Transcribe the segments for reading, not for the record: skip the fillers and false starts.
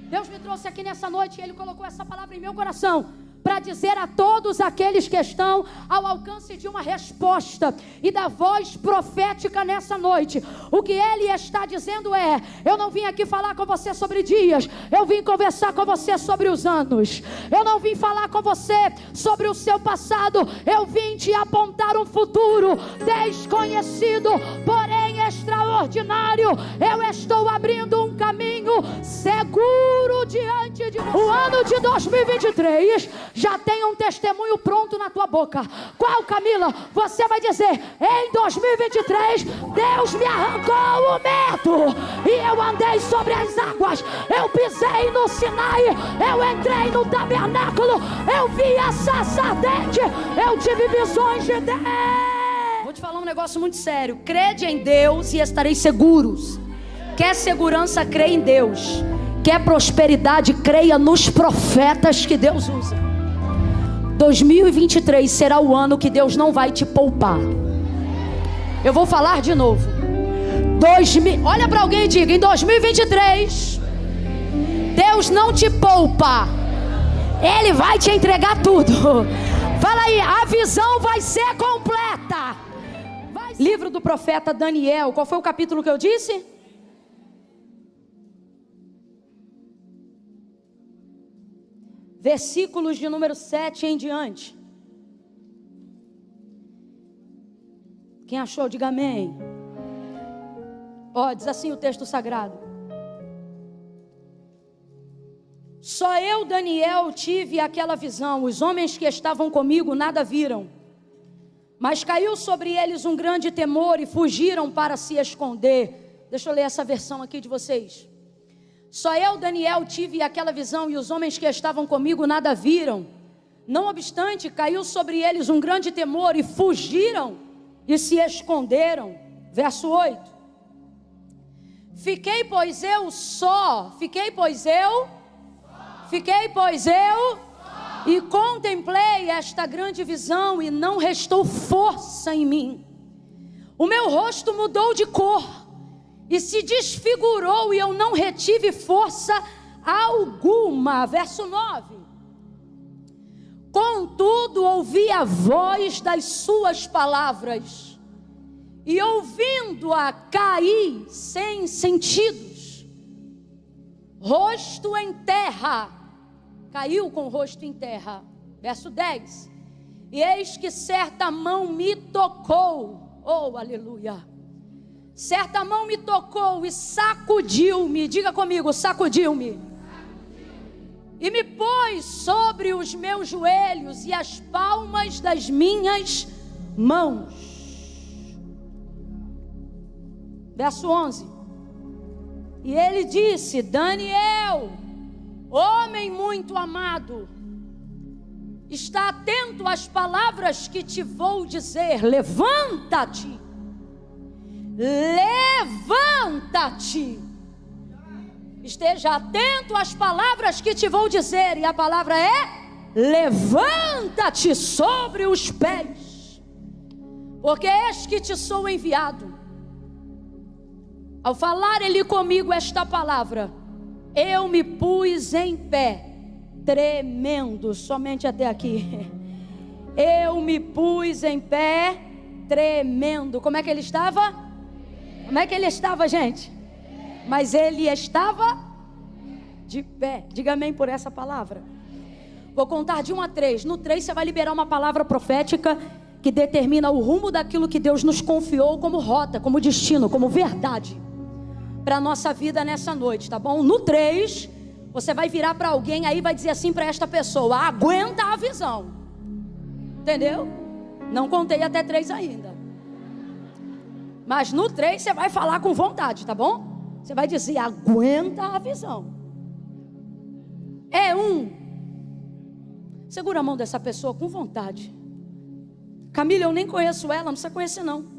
Deus me trouxe aqui nessa noite e Ele colocou essa palavra em meu coração para dizer a todos aqueles que estão ao alcance de uma resposta e da voz profética nessa noite. O que Ele está dizendo é: eu não vim aqui falar com você sobre dias, eu vim conversar com você sobre os anos. Eu não vim falar com você sobre o seu passado, eu vim te apontar um futuro desconhecido, porém extraordinário. Eu estou abrindo um caminho seguro diante de você. O ano de 2023 já tem um testemunho pronto na tua boca. Qual, Camila? Você vai dizer: em 2023 Deus me arrancou o medo e eu andei sobre as águas, eu pisei no Sinai, eu entrei no tabernáculo, eu vi a sarça ardente, eu tive visões de Deus. Vou te falar um negócio muito sério: crede em Deus e estareis seguros. Quer segurança? Crê em Deus. Quer prosperidade? Creia nos profetas que Deus usa. 2023 será o ano que Deus não vai te poupar. Eu vou falar de novo. Olha para alguém e diga: em 2023 Deus não te poupa, Ele vai te entregar tudo. Fala aí: a visão vai ser completa. Livro do profeta Daniel. Qual foi o capítulo que eu disse? Versículos de número 7 em diante. Quem achou, diga amém. Diz assim o texto sagrado: só eu, Daniel, tive aquela visão. Os homens que estavam comigo nada viram, mas caiu sobre eles um grande temor e fugiram para se esconder. Deixa eu ler essa versão aqui de vocês. Só eu, Daniel, tive aquela visão e os homens que estavam comigo nada viram. Não obstante, caiu sobre eles um grande temor e fugiram e se esconderam. Verso 8. Fiquei, pois eu, e contemplei esta grande visão e não restou força em mim. O meu rosto mudou de cor e se desfigurou e eu não retive força alguma. Verso 9. Contudo ouvi a voz das suas palavras e ouvindo-a caí sem sentidos, rosto em terra. Caiu com o rosto em terra. Verso 10. E eis que certa mão me tocou. Oh, aleluia. Certa mão me tocou e sacudiu-me. Diga comigo: sacudiu-me. E me pôs sobre os meus joelhos e as palmas das minhas mãos. Verso 11. E ele disse: Daniel, homem muito amado, está atento às palavras que te vou dizer. Levanta-te. Levanta-te. Esteja atento às palavras que te vou dizer. E a palavra é: levanta-te sobre os pés, porque eis que te sou enviado. Ao falar ele comigo esta palavra, eu me pus em pé, tremendo. Somente até aqui. Eu me pus em pé, tremendo. Como é que ele estava? Como é que ele estava, gente? Mas ele estava de pé. Diga amém por essa palavra. Vou contar de 1 a 3. No 3 você vai liberar uma palavra profética que determina o rumo daquilo que Deus nos confiou como rota, como destino, como verdade para a nossa vida nessa noite, tá bom? No 3, você vai virar para alguém aí e vai dizer assim para esta pessoa: aguenta a visão. Entendeu? Não contei até 3 ainda. Mas no 3 você vai falar com vontade, tá bom? Você vai dizer: aguenta a visão. É 1. Segura a mão dessa pessoa com vontade. Camila, eu nem conheço ela, não precisa conhecer não.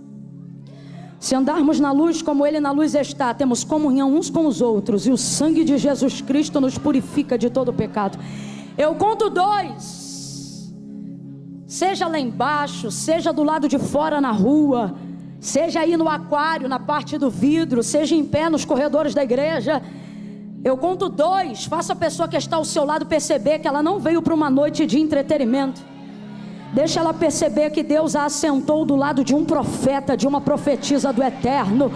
Se andarmos na luz como Ele na luz está, temos comunhão uns com os outros, e o sangue de Jesus Cristo nos purifica de todo pecado. Eu conto 2. Seja lá embaixo, seja do lado de fora na rua, seja aí no aquário, na parte do vidro, seja em pé nos corredores da igreja, Eu conto 2, faça a pessoa que está ao seu lado perceber que ela não veio para uma noite de entretenimento. Deixa ela perceber que Deus a assentou do lado de um profeta, de uma profetisa do eterno.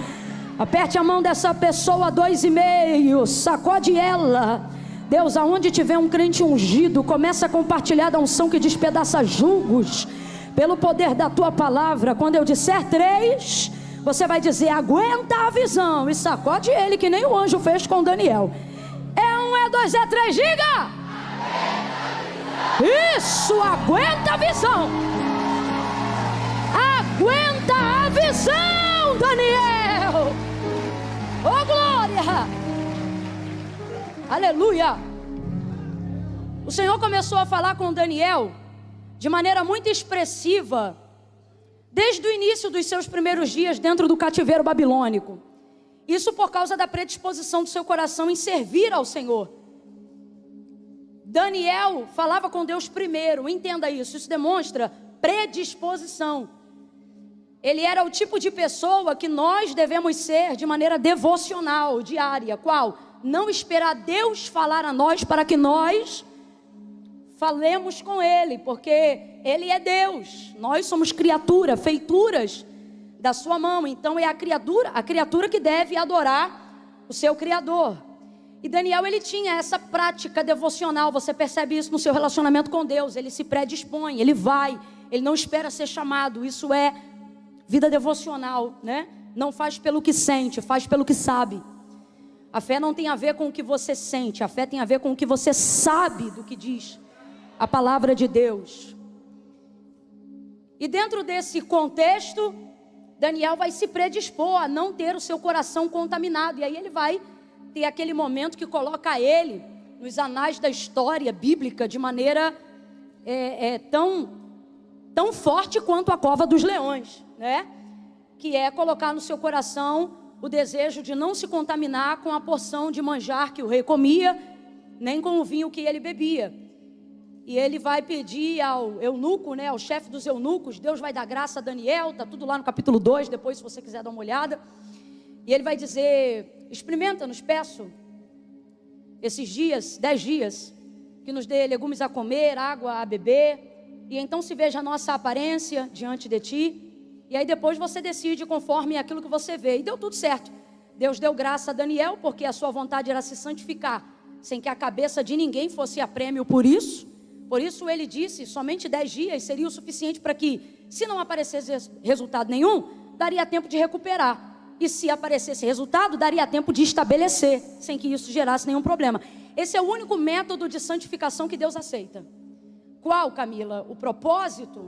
Aperte a mão dessa pessoa, 2,5, sacode ela. Deus, aonde tiver um crente ungido, começa a compartilhar da unção que despedaça julgos, pelo poder da tua palavra. Quando eu disser 3, você vai dizer: aguenta a visão, e sacode ele, que nem o anjo fez com Daniel. É 1, é 2, é 3, diga! Isso, aguenta a visão. Aguenta a visão, Daniel. Oh, glória! Aleluia! O Senhor começou a falar com Daniel de maneira muito expressiva, desde o início dos seus primeiros dias dentro do cativeiro babilônico. Isso por causa da predisposição do seu coração em servir ao Senhor. Daniel falava com Deus primeiro, entenda isso. Isso demonstra predisposição. Ele era o tipo de pessoa que nós devemos ser de maneira devocional, diária. Qual? Não esperar Deus falar a nós para que nós falemos com Ele, porque Ele é Deus. Nós somos criatura, feituras da sua mão. Então é a criatura que deve adorar o seu Criador. E Daniel, ele tinha essa prática devocional. Você percebe isso no seu relacionamento com Deus. Ele se predispõe, ele vai, ele não espera ser chamado. Isso é vida devocional, né? Não faz pelo que sente, faz pelo que sabe. A fé não tem a ver com o que você sente, a fé tem a ver com o que você sabe do que diz a palavra de Deus. E dentro desse contexto, Daniel vai se predispor a não ter o seu coração contaminado. E aí ele vai ter aquele momento que coloca ele nos anais da história bíblica de maneira tão forte quanto a cova dos leões, né? Que é colocar no seu coração o desejo de não se contaminar com a porção de manjar que o rei comia, nem com o vinho que ele bebia. E ele vai pedir ao eunuco, né, ao chefe dos eunucos, Deus vai dar graça a Daniel, está tudo lá no capítulo 2, depois se você quiser dar uma olhada. E ele vai dizer: experimenta, nos peço, esses dias, 10 dias, que nos dê legumes a comer, água a beber, e então se veja a nossa aparência diante de ti. E aí depois você decide conforme aquilo que você vê. E deu tudo certo. Deus deu graça a Daniel, porque a sua vontade era se santificar, sem que a cabeça de ninguém fosse a prêmio por isso. Por isso ele disse, somente 10 dias seria o suficiente para que, se não aparecesse resultado nenhum, daria tempo de recuperar. E se aparecesse resultado, daria tempo de estabelecer, sem que isso gerasse nenhum problema. Esse é o único método de santificação que Deus aceita. Qual, Camila? O propósito?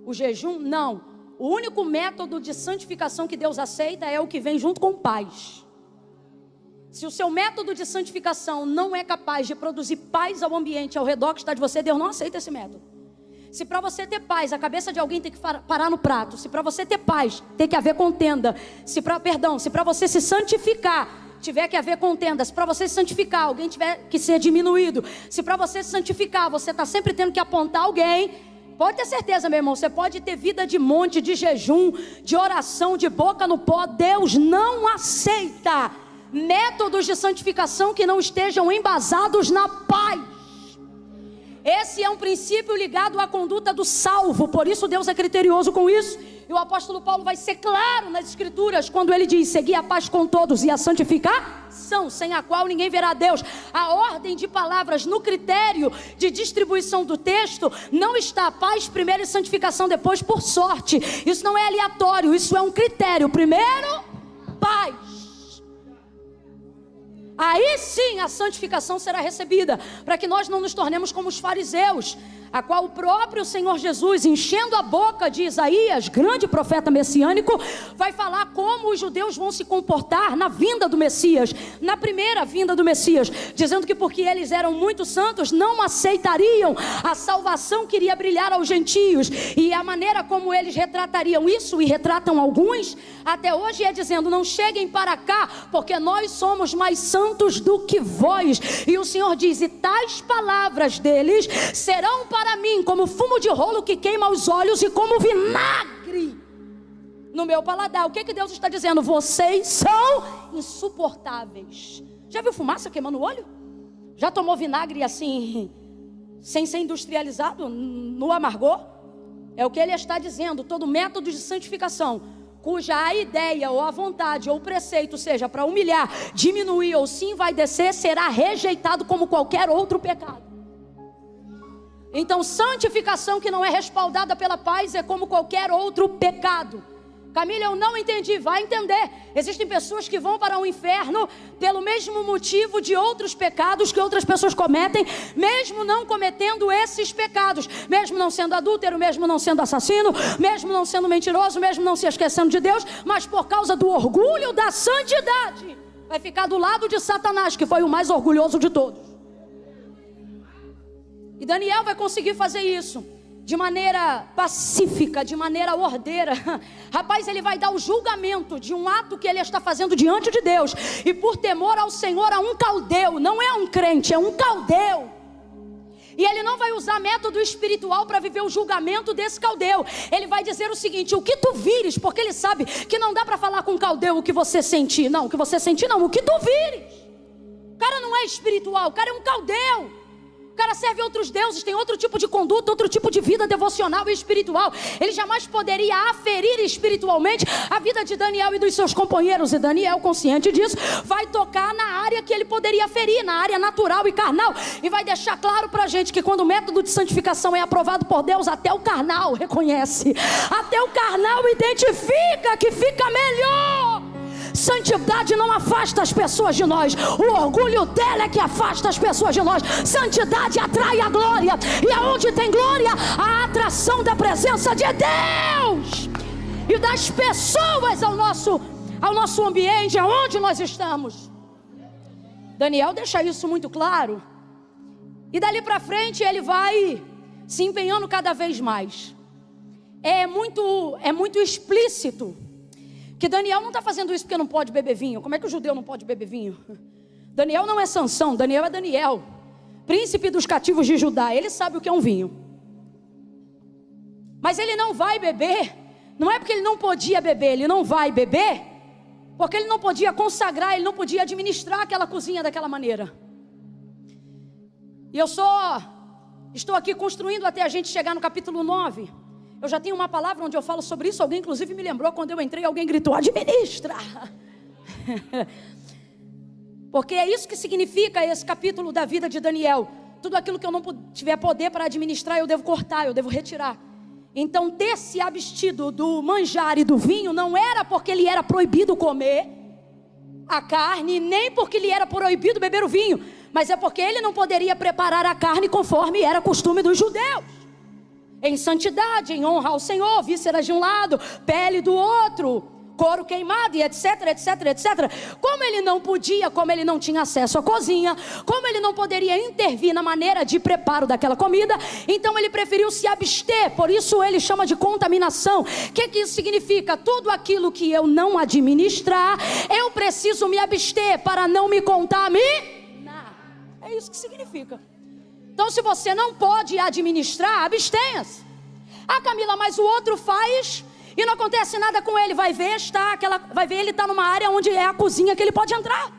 O jejum? Não. O único método de santificação que Deus aceita é o que vem junto com paz. Se o seu método de santificação não é capaz de produzir paz ao ambiente ao redor que está de você, Deus não aceita esse método. Se para você ter paz, a cabeça de alguém tem que parar no prato. Se para você ter paz, tem que haver contenda. Se para você se santificar, tiver que haver contenda. Se para você se santificar, alguém tiver que ser diminuído. Se para você se santificar, você está sempre tendo que apontar alguém. Pode ter certeza, meu irmão, você pode ter vida de monte, de jejum, de oração, de boca no pó. Deus não aceita métodos de santificação que não estejam embasados na paz. Esse é um princípio ligado à conduta do salvo. Por isso Deus é criterioso com isso. E o apóstolo Paulo vai ser claro nas escrituras quando ele diz: seguir a paz com todos e a santificação, sem a qual ninguém verá Deus. A ordem de palavras no critério de distribuição do texto não está paz primeiro e santificação depois por sorte. Isso não é aleatório, isso é um critério. Primeiro, paz. Aí sim a santificação será recebida, para que nós não nos tornemos como os fariseus, a qual o próprio Senhor Jesus, enchendo a boca de Isaías, grande profeta messiânico, vai falar como os judeus vão se comportar na vinda do Messias, na primeira vinda do Messias, dizendo que porque eles eram muito santos, não aceitariam a salvação que iria brilhar aos gentios. E a maneira como eles retratariam isso, e retratam alguns até hoje, é dizendo: não cheguem para cá, porque nós somos mais santos do que vós. E o Senhor diz: e tais palavras deles serão para mim como fumo de rolo que queima os olhos e como vinagre no meu paladar. O que Deus está dizendo? Vocês são insuportáveis. Já viu fumaça queimando o olho? Já tomou vinagre assim, sem ser industrializado, no amargor? É o que ele está dizendo. Todo método de santificação, cuja a ideia ou a vontade ou o preceito seja para humilhar, diminuir ou se envaidecer, será rejeitado como qualquer outro pecado. Então, santificação que não é respaldada pela paz é como qualquer outro pecado. Camila, eu não entendi. Vai entender. Existem pessoas que vão para o inferno pelo mesmo motivo de outros pecados que outras pessoas cometem, mesmo não cometendo esses pecados, mesmo não sendo adúltero, mesmo não sendo assassino, mesmo não sendo mentiroso, mesmo não se esquecendo de Deus, mas por causa do orgulho da santidade, vai ficar do lado de Satanás, que foi o mais orgulhoso de todos. E Daniel vai conseguir fazer isso de maneira pacífica, de maneira ordeira. Rapaz, ele vai dar o julgamento de um ato que ele está fazendo diante de Deus. E por temor ao Senhor, a um caldeu. Não é um crente, é um caldeu. E ele não vai usar método espiritual para viver o julgamento desse caldeu. Ele vai dizer o seguinte: o que tu vires, porque ele sabe que não dá para falar com o caldeu o que você sentir. Não, o que você sentir não, o que tu vires. O cara não é espiritual, o cara é um caldeu. O cara serve outros deuses, tem outro tipo de conduta, outro tipo de vida devocional e espiritual. Ele jamais poderia aferir espiritualmente a vida de Daniel e dos seus companheiros. E Daniel, consciente disso, vai tocar na área que ele poderia ferir, na área natural e carnal. E vai deixar claro pra gente que quando o método de santificação é aprovado por Deus, até o carnal reconhece, até o carnal identifica que fica melhor. Santidade não afasta as pessoas de nós. O orgulho dela é que afasta as pessoas de nós. Santidade atrai a glória. E aonde tem glória, a atração da presença de Deus e das pessoas ao nosso ambiente, aonde nós estamos. Daniel deixa isso muito claro. E dali para frente ele vai se empenhando cada vez mais. É muito explícito que Daniel não está fazendo isso porque não pode beber vinho. Como é que o judeu não pode beber vinho? Daniel não é Sansão, Daniel é Daniel, príncipe dos cativos de Judá. Ele sabe o que é um vinho. Mas ele não vai beber. Não é porque ele não podia beber, ele não vai beber porque ele não podia consagrar, ele não podia administrar aquela cozinha daquela maneira. E eu estou aqui construindo até a gente chegar no capítulo 9. Eu já tenho uma palavra onde eu falo sobre isso. Alguém inclusive me lembrou, quando eu entrei, alguém gritou: administra. Porque é isso que significa esse capítulo da vida de Daniel. Tudo aquilo que eu não tiver poder para administrar, eu devo cortar, eu devo retirar. Então, ter se abstido do manjar e do vinho não era porque ele era proibido comer a carne, nem porque lhe era proibido beber o vinho, mas é porque ele não poderia preparar a carne conforme era costume dos judeus, em santidade, em honra ao Senhor, vísceras de um lado, pele do outro, couro queimado e etc, etc, etc. Como ele não podia, como ele não tinha acesso à cozinha, como ele não poderia intervir na maneira de preparo daquela comida, então ele preferiu se abster. Por isso ele chama de contaminação. O que isso significa? Tudo aquilo que eu não administrar, eu preciso me abster para não me contaminar. É isso que significa. Então, se você não pode administrar, abstenha-se. Ah, Camila, mas o outro faz e não acontece nada com ele. Vai ver, ele está numa área onde é a cozinha que ele pode entrar.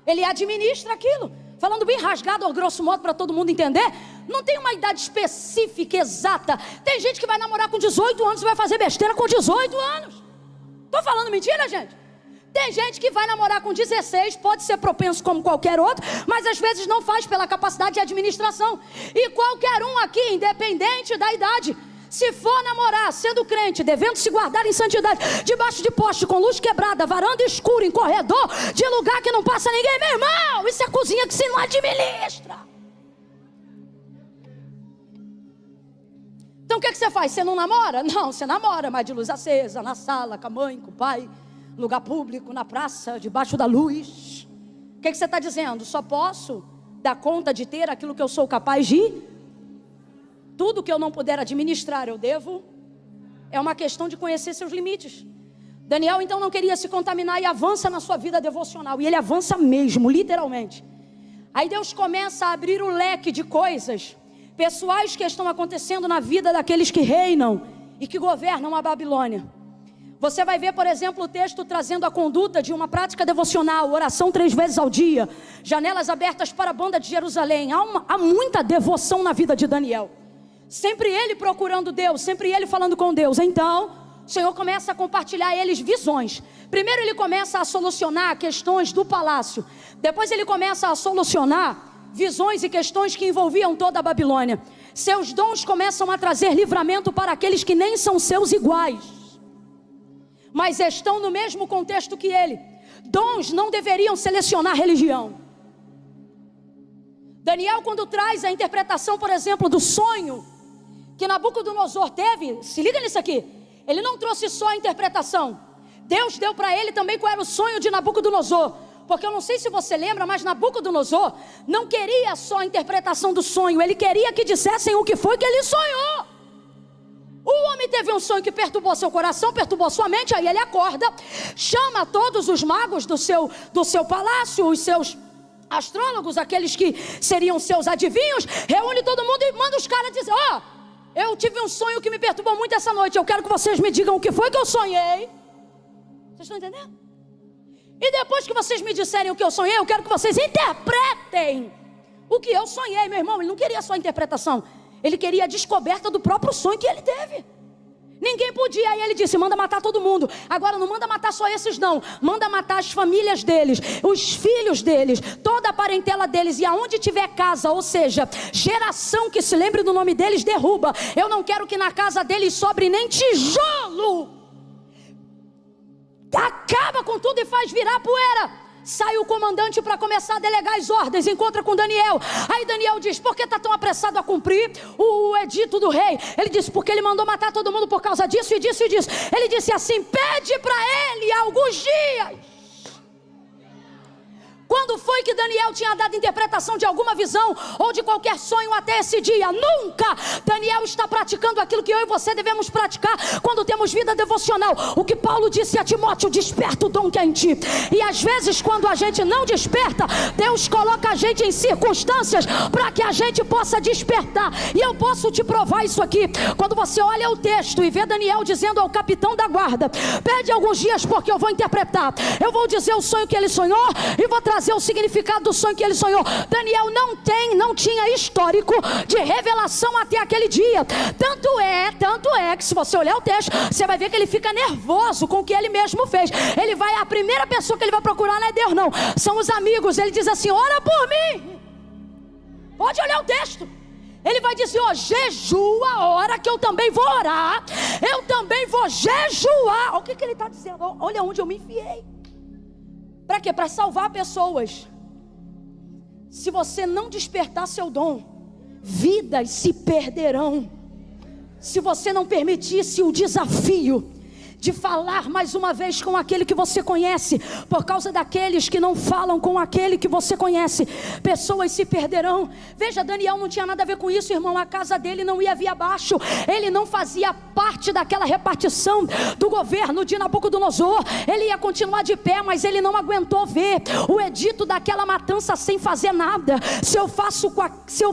Ele administra aquilo. Falando bem rasgado, ao grosso modo, para todo mundo entender, não tem uma idade específica, exata. Tem gente que vai namorar com 18 anos e vai fazer besteira com 18 anos. Estou falando mentira, gente? Tem gente que vai namorar com 16, pode ser propenso como qualquer outro, mas às vezes não faz pela capacidade de administração. E qualquer um aqui, independente da idade, se for namorar, sendo crente, devendo se guardar em santidade, debaixo de poste, com luz quebrada, varanda escura, em corredor, de lugar que não passa ninguém, meu irmão, isso é cozinha que se não administra. Então o que você faz? Você não namora? Não, você namora, mas de luz acesa, na sala, com a mãe, com o pai, lugar público, na praça, debaixo da luz. O que você está dizendo? Só posso dar conta de ter aquilo que eu sou capaz de. Tudo que eu não puder administrar, eu devo. É uma questão de conhecer seus limites. Daniel então não queria se contaminar e avança na sua vida devocional. E ele avança mesmo, literalmente. Aí Deus começa a abrir o leque de coisas pessoais que estão acontecendo na vida daqueles que reinam e que governam a Babilônia. Você vai ver, por exemplo, o texto trazendo a conduta de uma prática devocional, oração 3 vezes ao dia, janelas abertas para a banda de Jerusalém. Há muita devoção na vida de Daniel. Sempre ele procurando Deus, sempre ele falando com Deus. Então, o Senhor começa a compartilhar a eles visões. Primeiro ele começa a solucionar questões do palácio. Depois ele começa a solucionar visões e questões que envolviam toda a Babilônia. Seus dons começam a trazer livramento para aqueles que nem são seus iguais, mas estão no mesmo contexto que ele. Dons não deveriam selecionar religião. Daniel, quando traz a interpretação, por exemplo, do sonho que Nabucodonosor teve, se liga nisso aqui, ele não trouxe só a interpretação. Deus deu para ele também qual era o sonho de Nabucodonosor. Porque eu não sei se você lembra, mas Nabucodonosor não queria só a interpretação do sonho, ele queria que dissessem o que foi que ele sonhou. O homem teve um sonho que perturbou seu coração, perturbou sua mente. Aí ele acorda, chama todos os magos do seu palácio, os seus astrólogos, aqueles que seriam seus adivinhos, reúne todo mundo e manda os caras dizer: eu tive um sonho que me perturbou muito essa noite, eu quero que vocês me digam o que foi que eu sonhei. Vocês estão entendendo? E depois que vocês me disserem o que eu sonhei, eu quero que vocês interpretem o que eu sonhei. Meu irmão, ele não queria só a interpretação, ele queria a descoberta do próprio sonho que ele teve. Ninguém podia, aí ele disse: manda matar todo mundo. Agora não manda matar só esses não, manda matar as famílias deles, os filhos deles, toda a parentela deles. E aonde tiver casa, ou seja, geração que se lembre do nome deles, derruba. Eu não quero que na casa deles sobre nem tijolo. Acaba com tudo e faz virar poeira. Sai o comandante para começar a delegar as ordens. Encontra com Daniel. Aí Daniel diz: por que está tão apressado a cumprir o edito do rei? Ele disse: porque ele mandou matar todo mundo por causa disso e disso e disso. Ele disse assim: pede para ele alguns dias. Quando foi que Daniel tinha dado interpretação de alguma visão ou de qualquer sonho até esse dia? Nunca! Daniel está praticando aquilo que eu e você devemos praticar quando temos vida devocional. O que Paulo disse a Timóteo: desperta o dom que é em ti. E às vezes quando a gente não desperta, Deus coloca a gente em circunstâncias para que a gente possa despertar. E eu posso te provar isso aqui. Quando você olha o texto e vê Daniel dizendo ao capitão da guarda: pede alguns dias porque eu vou interpretar. Eu vou dizer o sonho que ele sonhou e vou trazer o significado do sonho que ele sonhou. Daniel não tinha histórico de revelação até aquele dia. Tanto é que se você olhar o texto, você vai ver que ele fica nervoso com o que ele mesmo fez. A primeira pessoa que ele vai procurar não é Deus não, são os amigos. Ele diz assim: ora por mim. Pode olhar o texto. Ele vai dizer: jejua a hora que eu também vou orar. Eu também vou jejuar. O que ele está dizendo? Olha onde eu me enfiei. Para quê? Para salvar pessoas. Se você não despertar seu dom, vidas se perderão. Se você não permitisse o desafio de falar mais uma vez com aquele que você conhece, por causa daqueles que não falam com aquele que você conhece, pessoas se perderão. Veja, Daniel não tinha nada a ver com isso, irmão. A casa dele não ia vir abaixo. Ele não fazia parte daquela repartição do governo de Nabucodonosor. Ele ia continuar de pé, mas ele não aguentou ver o edito daquela matança sem fazer nada. Se eu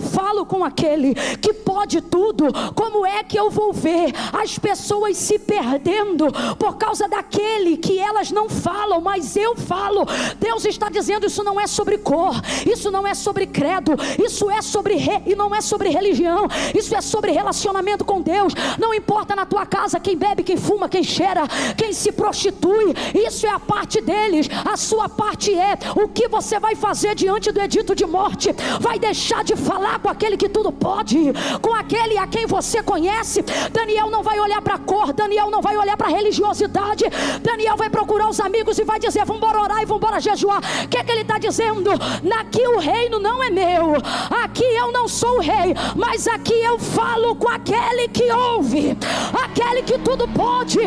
falo com aquele que pode tudo, como é que eu vou ver as pessoas se perdendo por causa daquele que elas não falam, mas eu falo? Deus está dizendo: isso não é sobre cor, isso não é sobre credo, isso é sobre e não é sobre religião, isso é sobre relacionamento com Deus. Não importa na tua casa quem bebe, quem fuma, quem cheira, quem se prostitui, isso é a parte deles. A sua parte é o que você vai fazer diante do edito de morte. Vai deixar de falar com aquele que tudo pode, com aquele a quem você conhece. Daniel não vai olhar para a cor, Daniel não vai olhar para a religiosidade. Daniel vai procurar os amigos e vai dizer: vamos embora orar e vamos embora jejuar. O que é que ele está dizendo? Aqui o reino não é meu, aqui eu não sou o rei, mas aqui eu falo com aquele que ouve, aquele que tudo pode.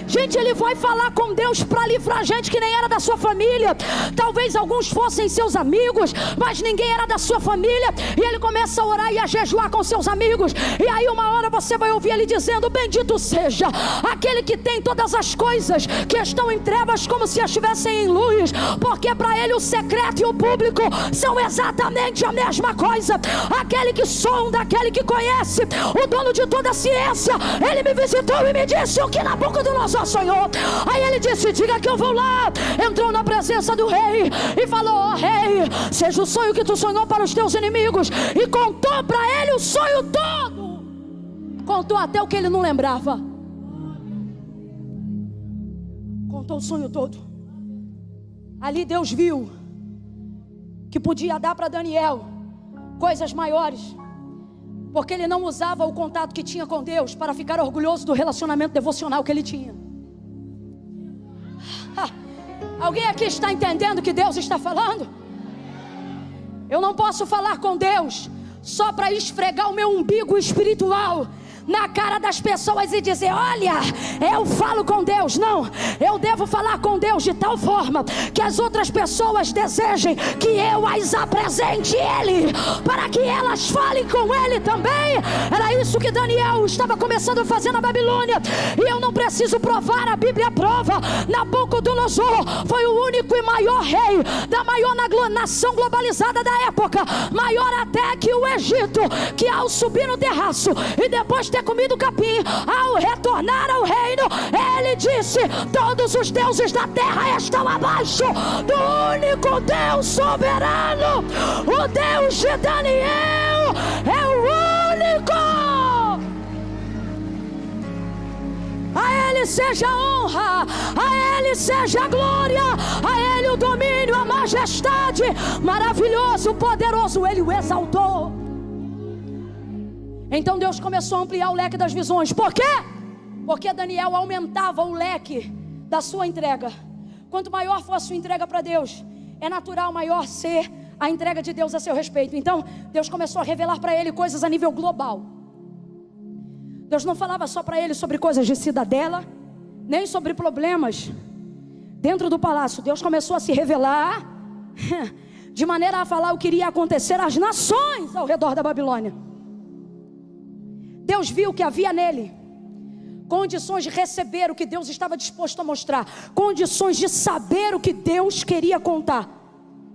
Gente, ele vai falar com Deus para livrar gente que nem era da sua família. Talvez alguns fossem seus amigos, mas ninguém era da sua família. E ele começa a orar e a jejuar com seus amigos. E aí uma hora você vai ouvir ele dizendo: bendito seja aquele que tem todas as coisas que estão em trevas como se estivessem em luz, porque para Ele o secreto e o público são exatamente a mesma coisa. Aquele que sonda, aquele que conhece, o dono de toda a ciência, Ele me visitou e me disse o que Nabucodonosor sonhou. Aí ele disse: diga que eu vou lá. Entrou na presença do rei e falou: ó rei, seja o sonho que tu sonhou para os teus inimigos. E contou para ele o sonho todo, contou até o que ele não lembrava, contou o sonho todo. Ali Deus viu que podia dar para Daniel coisas maiores, porque ele não usava o contato que tinha com Deus para ficar orgulhoso do relacionamento devocional que ele tinha. Alguém aqui está entendendo o que Deus está falando? Eu não posso falar com Deus só para esfregar o meu umbigo espiritual na cara das pessoas e dizer: olha, eu falo com Deus. Não, eu devo falar com Deus de tal forma que as outras pessoas desejem que eu as apresente Ele, para que elas falem com Ele também. Era isso que Daniel estava começando a fazer na Babilônia. E eu não preciso provar, a Bíblia prova. Nabucodonosor foi o único e maior rei da maior nação globalizada da época, maior até que o Egito, que ao subir no terraço e depois ter comido capim, ao retornar ao reino, ele disse: todos os deuses da terra estão abaixo do único Deus soberano. O Deus de Daniel é o único. A Ele seja a honra, a Ele seja a glória, a Ele o domínio, a majestade. Maravilhoso, poderoso, Ele o exaltou. Então Deus começou a ampliar o leque das visões. Por quê? Porque Daniel aumentava o leque da sua entrega. Quanto maior for a sua entrega para Deus, é natural maior ser a entrega de Deus a seu respeito. Então Deus começou a revelar para ele coisas a nível global. Deus não falava só para ele sobre coisas de cidadela, nem sobre problemas dentro do palácio. Deus começou a se revelar de maneira a falar o que iria acontecer às nações ao redor da Babilônia. Deus viu que havia nele condições de receber o que Deus estava disposto a mostrar, condições de saber o que Deus queria contar.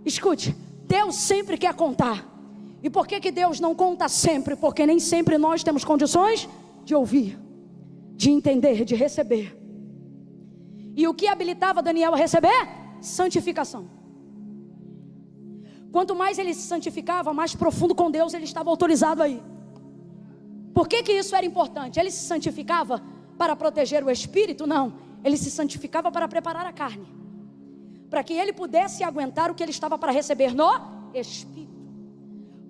Escute, Deus sempre quer contar. E por que Deus não conta sempre? Porque nem sempre nós temos condições de ouvir, de entender, de receber. E o que habilitava Daniel a receber? Santificação. Quanto mais ele se santificava, mais profundo com Deus ele estava autorizado a ir. Por que isso era importante? Ele se santificava para proteger o espírito? Não, ele se santificava para preparar a carne, para que ele pudesse aguentar o que ele estava para receber no espírito.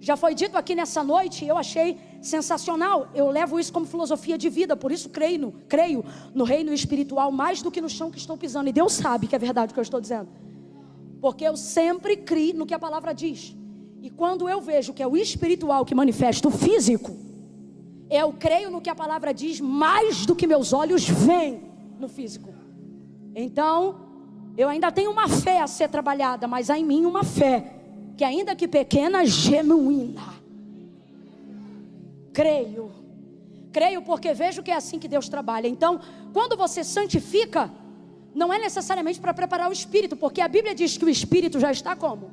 Já foi dito aqui nessa noite, eu achei sensacional. Eu levo isso como filosofia de vida, por isso creio no reino espiritual mais do que no chão que estou pisando. E Deus sabe que é verdade o que eu estou dizendo, porque eu sempre criei no que a palavra diz. E quando eu vejo que é o espiritual que manifesta o físico, eu creio no que a palavra diz mais do que meus olhos veem no físico. Então, eu ainda tenho uma fé a ser trabalhada, mas há em mim uma fé que, ainda que pequena, genuína. Creio porque vejo que é assim que Deus trabalha. Então, quando você santifica, não é necessariamente para preparar o espírito, porque a Bíblia diz que o espírito já está como?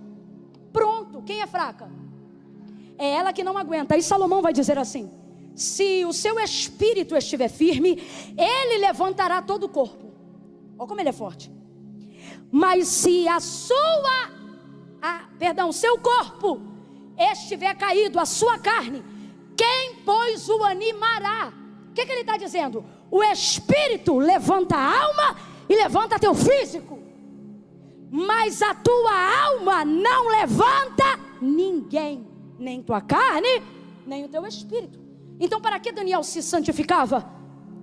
Pronto. Quem é fraca? É ela que não aguenta. Aí Salomão vai dizer assim: se o seu espírito estiver firme, ele levantará todo o corpo. Olha como ele é forte. Mas se seu corpo estiver caído, a sua carne, quem pois o animará? O que ele está dizendo? O espírito levanta a alma e levanta teu físico, mas a tua alma não levanta ninguém, nem tua carne, nem o teu espírito. Então para que Daniel se santificava?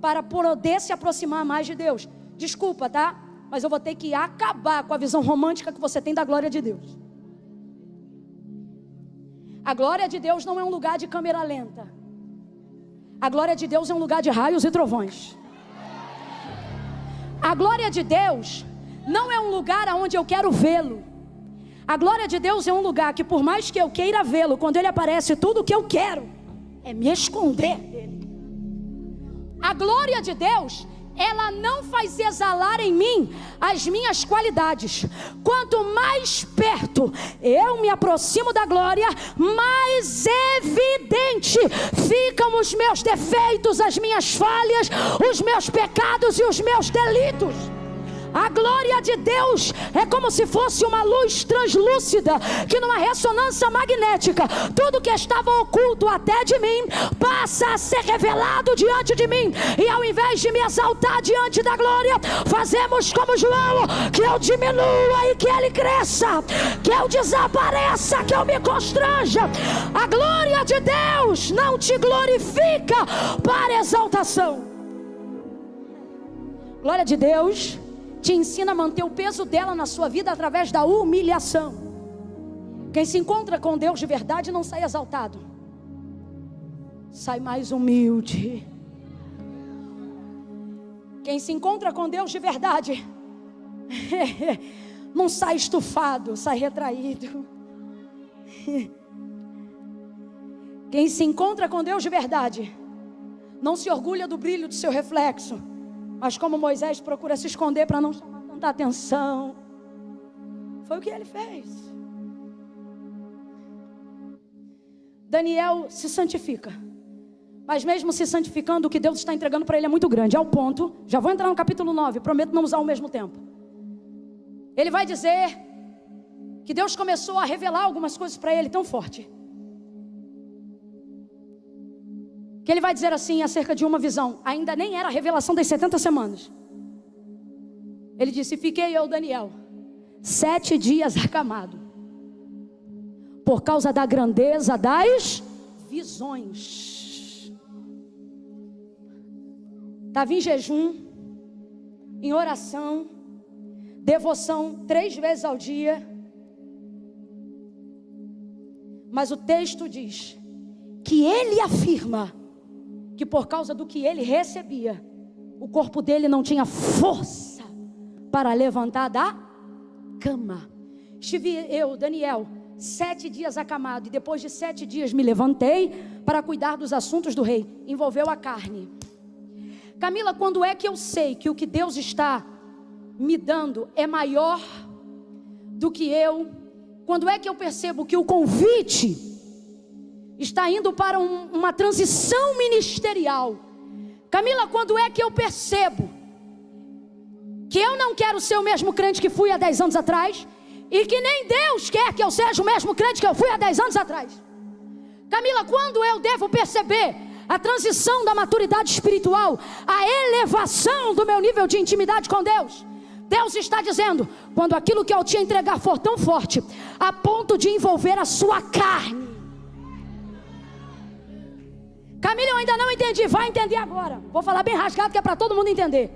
Para poder se aproximar mais de Deus. Desculpa, tá? Mas eu vou ter que acabar com a visão romântica que você tem da glória de Deus. A glória de Deus não é um lugar de câmera lenta. A glória de Deus é um lugar de raios e trovões. A glória de Deus não é um lugar onde eu quero vê-lo. A glória de Deus é um lugar que, por mais que eu queira vê-lo, quando ele aparece, tudo o que eu quero é me esconder dele. A glória de Deus ela não faz exalar em mim as minhas qualidades. Quanto mais perto eu me aproximo da glória, mais evidente ficam os meus defeitos, as minhas falhas, os meus pecados e os meus delitos. A glória de Deus é como se fosse uma luz translúcida, que numa ressonância magnética, tudo que estava oculto até de mim, passa a ser revelado diante de mim. E ao invés de me exaltar diante da glória, fazemos como João, que eu diminua e que ele cresça, que eu desapareça, que eu me constranja. A glória de Deus não te glorifica para exaltação. Glória de Deus te ensina a manter o peso dela na sua vida através da humilhação. Quem se encontra com Deus de verdade não sai exaltado, sai mais humilde. Quem se encontra com Deus de verdade não sai estufado, sai retraído. Quem se encontra com Deus de verdade não se orgulha do brilho do seu reflexo, mas como Moisés procura se esconder para não chamar tanta atenção. Foi o que ele fez. Daniel se santifica, mas mesmo se santificando, o que Deus está entregando para ele é muito grande, ao ponto, já vou entrar no capítulo 9, prometo não usar ao mesmo tempo. Ele vai dizer que Deus começou a revelar algumas coisas para ele tão forte, que ele vai dizer assim acerca de uma visão. Ainda nem era a revelação das 70 semanas. Ele disse: fiquei eu, Daniel, 7 dias acamado, por causa da grandeza das visões. Estava em jejum, em oração, devoção 3 vezes ao dia. Mas o texto diz que ele afirma que por causa do que ele recebia, o corpo dele não tinha força para levantar da cama. Estive eu, Daniel, 7 dias acamado, e depois de 7 dias me levantei para cuidar dos assuntos do rei. Envolveu a carne. Camila, quando é que eu sei que o que Deus está me dando é maior do que eu? Quando é que eu percebo que o convite está indo para uma transição ministerial? Camila, quando é que eu percebo que eu não quero ser o mesmo crente que fui há 10 anos atrás, e que nem Deus quer que eu seja o mesmo crente que eu fui há 10 anos atrás? Camila, quando eu devo perceber a transição da maturidade espiritual, a elevação do meu nível de intimidade com Deus? Deus está dizendo: quando aquilo que eu te entregar for tão forte, a ponto de envolver a sua carne. Camila, eu ainda não entendi, vai entender agora. Vou falar bem rasgado que é para todo mundo entender.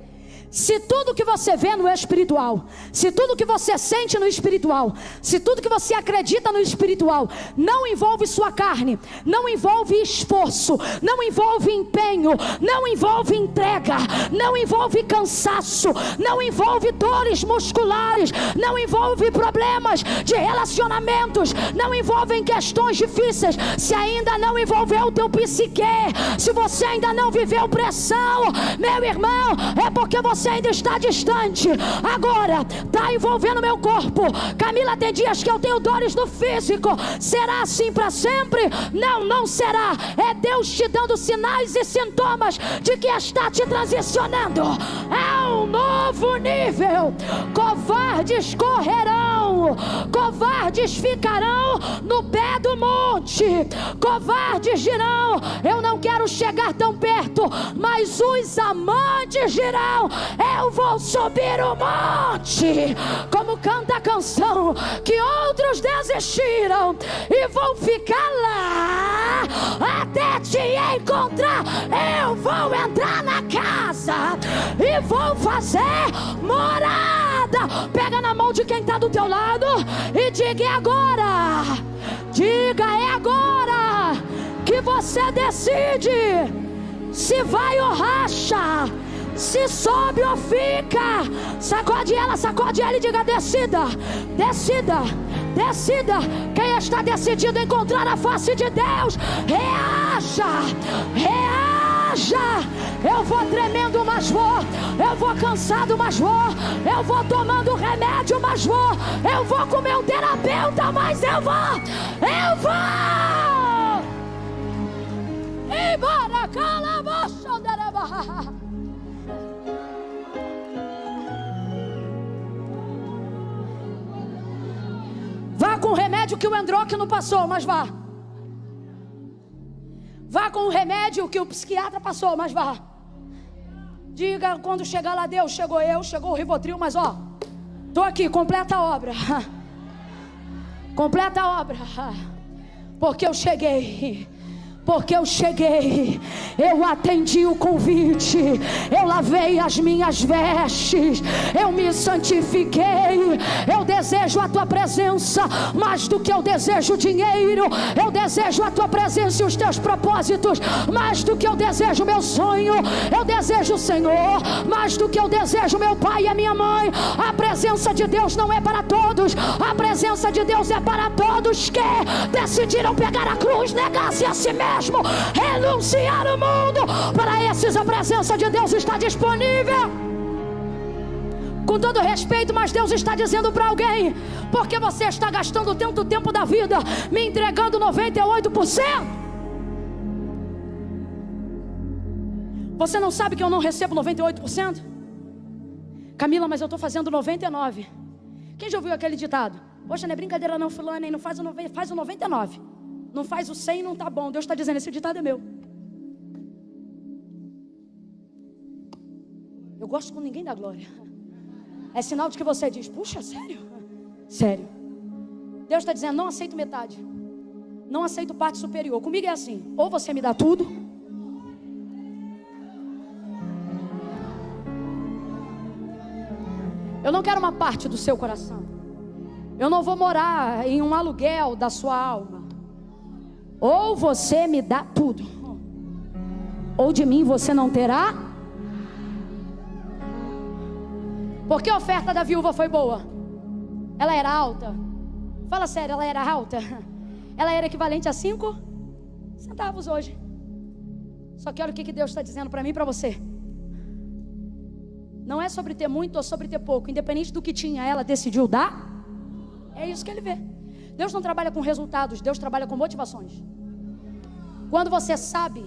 Se tudo que você vê no espiritual, se tudo que você sente no espiritual, se tudo que você acredita no espiritual não envolve sua carne, não envolve esforço, não envolve empenho, não envolve entrega, não envolve cansaço, não envolve dores musculares, não envolve problemas de relacionamentos, não envolve questões difíceis, se ainda não envolveu o teu psique, se você ainda não viveu pressão, meu irmão, é porque você ainda está distante. Agora está envolvendo meu corpo. Camila, tem dias que eu tenho dores no físico. Será assim para sempre? Não, não será. É Deus te dando sinais e sintomas de que está te transicionando a um novo nível. Covardes correrão, covardes ficarão no pé do monte, covardes dirão: eu não quero chegar tão perto, mas os amantes dirão: eu vou subir o monte. Como canta a canção, que outros desistiram e vão ficar lá até te encontrar. Eu vou entrar na casa e vou fazer morada. Pega na mão de quem está do teu lado e diga: é agora. Diga: é agora que você decide se vai ou racha, se sobe ou fica. Sacode ela e diga: descida, descida, descida. Quem está decidido a encontrar a face de Deus, reaja, reaja. haja. Eu vou tremendo, mas vou. Eu vou cansado, mas vou. Eu vou tomando remédio, mas vou. Eu vou com meu terapeuta, mas eu vou. Eu vou. Embora calabocha dereba. Vá com o remédio que o endócrino passou, mas vá. Vá com o remédio que o psiquiatra passou, mas vá. Diga quando chegar lá, Deus, chegou eu, chegou o Rivotril, mas ó, tô aqui, completa a obra. Completa a obra. Porque eu cheguei. Porque eu cheguei, eu atendi o convite, eu lavei as minhas vestes, eu me santifiquei. Eu desejo a tua presença mais do que eu desejo dinheiro. Eu desejo a tua presença e os teus propósitos mais do que eu desejo meu sonho. Eu desejo o Senhor mais do que eu desejo meu pai e a minha mãe. A presença de Deus não é para todos, a presença de Deus é para todos que decidiram pegar a cruz, negar-se a si mesmo, renunciar o mundo. Para esses a presença de Deus está disponível. Com todo respeito, mas Deus está dizendo para alguém: porque você está gastando tanto tempo da vida me entregando 98%? Você não sabe que eu não recebo 98%? Camila, mas eu estou fazendo 99%. Quem já ouviu aquele ditado? Poxa, não é brincadeira não, fulano, hein? Não faz o 99%. Não faz o 100, não tá bom. Deus está dizendo, esse ditado é meu. Eu gosto quando ninguém dá glória. É sinal de que você diz, puxa, sério? Sério. Deus está dizendo, não aceito metade. Não aceito parte superior. Comigo é assim, ou você me dá tudo, eu não quero uma parte do seu coração. Eu não vou morar em um aluguel da sua alma. Ou você me dá tudo, ou de mim você não terá. Porque a oferta da viúva foi boa. Ela era alta. Fala sério, ela era alta. Ela era equivalente a 5 centavos hoje. Só que olha o que Deus está dizendo para mim e para você. Não é sobre ter muito ou sobre ter pouco. Independente do que tinha, ela decidiu dar. É isso que ele vê. Deus não trabalha com resultados, Deus trabalha com motivações. Quando você sabe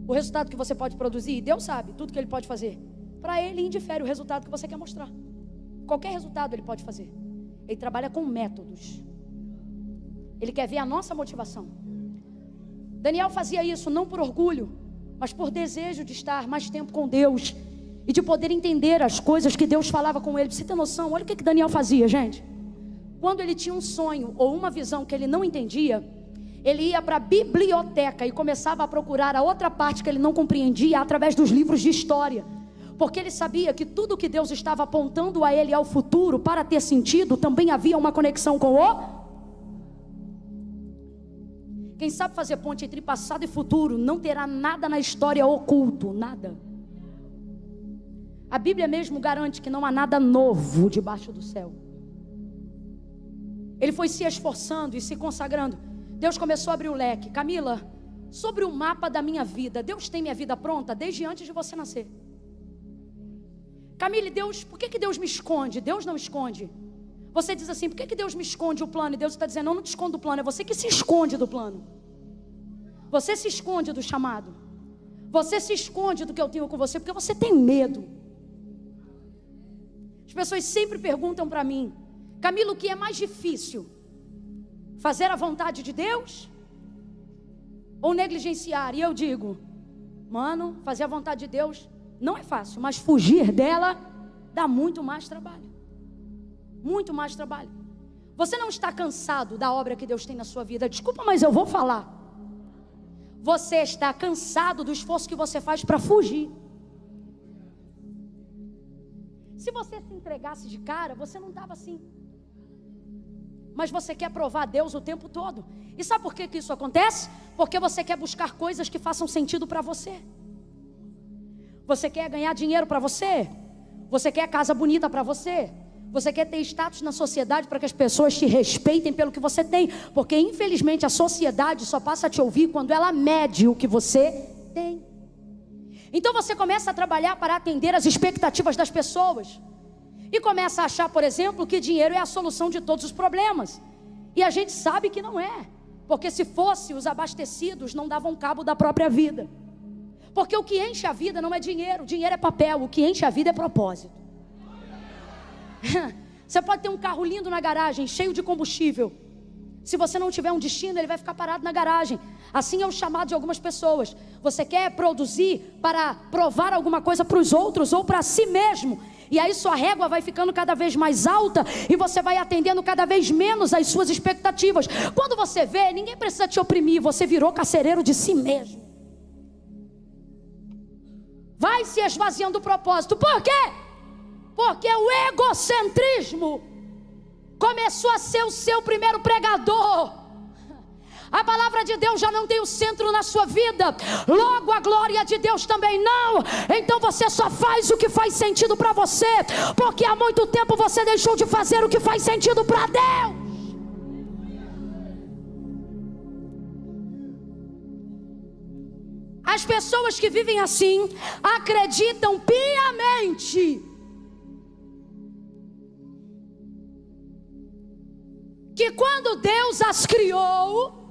o resultado que você pode produzir, Deus sabe tudo que Ele pode fazer. Para Ele indifere o resultado que você quer mostrar. Qualquer resultado Ele pode fazer. Ele trabalha com métodos. Ele quer ver a nossa motivação. Daniel fazia isso não por orgulho, mas por desejo de estar mais tempo com Deus e de poder entender as coisas que Deus falava com ele. Pra você ter noção, olha o que Daniel fazia, gente. Quando ele tinha um sonho ou uma visão que ele não entendia, ele ia para a biblioteca e começava a procurar a outra parte que ele não compreendia através dos livros de história. Porque ele sabia que tudo que Deus estava apontando a ele ao futuro, para ter sentido, também havia uma conexão com o... Quem sabe fazer ponte entre passado e futuro não terá nada na história oculto, nada. A Bíblia mesmo garante que não há nada novo debaixo do céu. Ele foi se esforçando e se consagrando. Deus começou a abrir o leque. Camila, sobre o mapa da minha vida, Deus tem minha vida pronta desde antes de você nascer. Camila, Deus, por que Deus me esconde? Deus não esconde. Você diz assim, por que Deus me esconde o plano? E Deus está dizendo, não te escondo o plano, é você que se esconde do plano. Você se esconde do chamado. Você se esconde do que eu tenho com você, porque você tem medo. As pessoas sempre perguntam para mim, Camila, o que é mais difícil? Fazer a vontade de Deus? Ou negligenciar? E eu digo, mano, fazer a vontade de Deus não é fácil, mas fugir dela dá muito mais trabalho. Muito mais trabalho. Você não está cansado da obra que Deus tem na sua vida? Desculpa, mas eu vou falar. Você está cansado do esforço que você faz para fugir. Se você se entregasse de cara, você não estava assim. Mas você quer provar a Deus o tempo todo. E sabe por que isso acontece? Porque você quer buscar coisas que façam sentido para você. Você quer ganhar dinheiro para você? Você quer casa bonita para você? Você quer ter status na sociedade para que as pessoas te respeitem pelo que você tem, porque infelizmente a sociedade só passa a te ouvir quando ela mede o que você tem. Então você começa a trabalhar para atender as expectativas das pessoas e começa a achar, por exemplo, que dinheiro é a solução de todos os problemas. E a gente sabe que não é, porque se fosse, os abastecidos não davam cabo da própria vida. Porque o que enche a vida não é dinheiro, dinheiro é papel, o que enche a vida é propósito. Você pode ter um carro lindo na garagem, cheio de combustível. Se você não tiver um destino, ele vai ficar parado na garagem. Assim é o chamado de algumas pessoas. Você quer produzir para provar alguma coisa para os outros ou para si mesmo. E aí sua régua vai ficando cada vez mais alta e você vai atendendo cada vez menos às suas expectativas. Quando você vê, ninguém precisa te oprimir, você virou carcereiro de si mesmo. Vai se esvaziando do propósito. Por quê? Porque o egocentrismo começou a ser o seu primeiro pregador. A palavra de Deus já não tem o centro na sua vida. Logo a glória de Deus também não. Então você só faz o que faz sentido para você, porque há muito tempo você deixou de fazer o que faz sentido para Deus. As pessoas que vivem assim acreditam piamente que quando Deus as criou,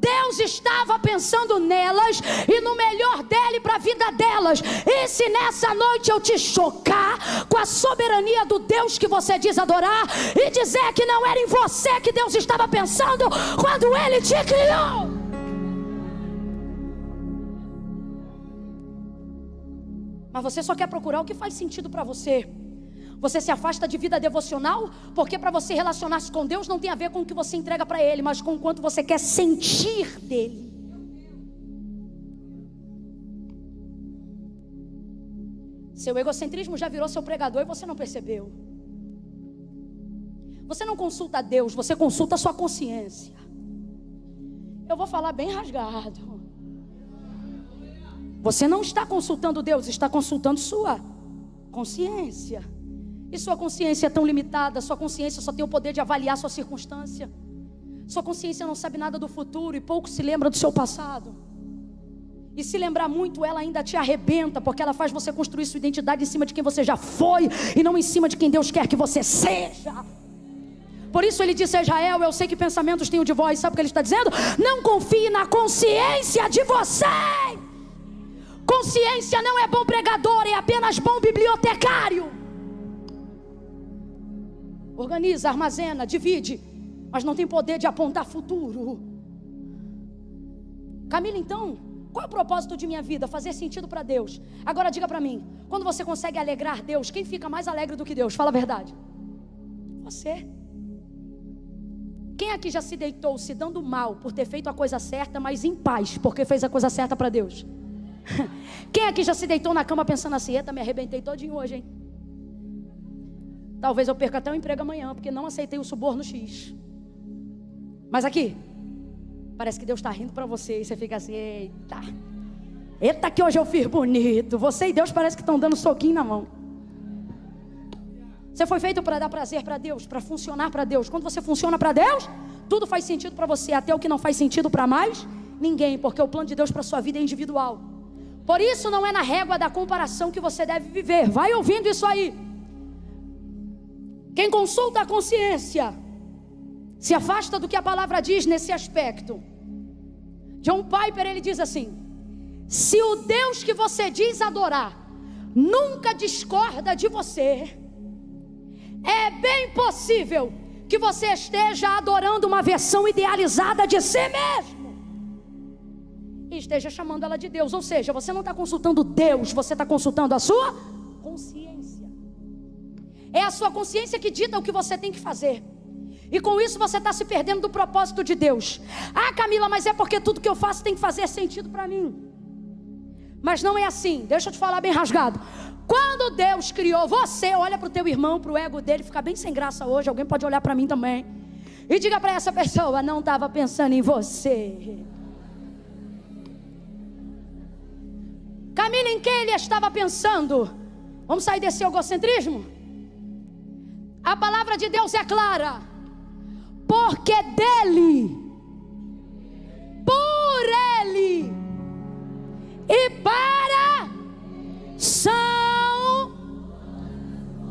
Deus estava pensando nelas e no melhor dele para a vida delas. E se nessa noite eu te chocar com a soberania do Deus que você diz adorar e dizer que não era em você que Deus estava pensando quando Ele te criou? Mas você só quer procurar o que faz sentido para você. Você se afasta de vida devocional, porque para você relacionar-se com Deus não tem a ver com o que você entrega para Ele, mas com o quanto você quer sentir dEle. Seu egocentrismo já virou seu pregador e você não percebeu. Você não consulta Deus, você consulta a sua consciência. Eu vou falar bem rasgado. Você não está consultando Deus, está consultando sua consciência. E sua consciência é tão limitada, sua consciência só tem o poder de avaliar sua circunstância. Sua consciência não sabe nada do futuro e pouco se lembra do seu passado. E se lembrar muito, ela ainda te arrebenta, porque ela faz você construir sua identidade em cima de quem você já foi e não em cima de quem Deus quer que você seja. Por isso ele disse a Israel: eu sei que pensamentos tenho de vós. Sabe o que ele está dizendo? Não confie na consciência de vocês. Consciência não é bom pregador, é apenas bom bibliotecário. Organiza, armazena, divide, mas não tem poder de apontar futuro. Camila, então, qual é o propósito de minha vida? Fazer sentido para Deus. Agora diga para mim, quando você consegue alegrar Deus, quem fica mais alegre do que Deus? Fala a verdade. Você. Quem aqui já se deitou se dando mal por ter feito a coisa certa, mas em paz porque fez a coisa certa para Deus? Quem aqui já se deitou na cama pensando assim: eita, me arrebentei todinho hoje, hein? Talvez eu perca até o emprego amanhã, porque não aceitei o suborno X. Mas aqui, parece que Deus está rindo para você. E você fica assim: eita que hoje eu fiz bonito. Você e Deus parece que estão dando soquinho na mão. Você foi feito para dar prazer para Deus, para funcionar para Deus. Quando você funciona para Deus, tudo faz sentido para você, até o que não faz sentido para mais ninguém, porque o plano de Deus para a sua vida é individual. Por isso não é na régua da comparação que você deve viver. Vai ouvindo isso aí. Quem consulta a consciência se afasta do que a palavra diz nesse aspecto. John Piper, ele diz assim: se o Deus que você diz adorar nunca discorda de você, é bem possível que você esteja adorando uma versão idealizada de si mesmo e esteja chamando ela de Deus. Ou seja, você não está consultando Deus, você está consultando a sua consciência. É a sua consciência que dita o que você tem que fazer. E com isso você está se perdendo do propósito de Deus. Ah, Camila, mas é porque tudo que eu faço tem que fazer sentido para mim. Mas não é assim. Deixa eu te falar bem rasgado. Quando Deus criou você, olha para o teu irmão, para o ego dele, fica bem sem graça hoje. Alguém pode olhar para mim também e diga para essa pessoa: não estava pensando em você. Camila, em quem ele estava pensando? Vamos sair desse egocentrismo? A palavra de Deus é clara. Porque dele, por ele e para são.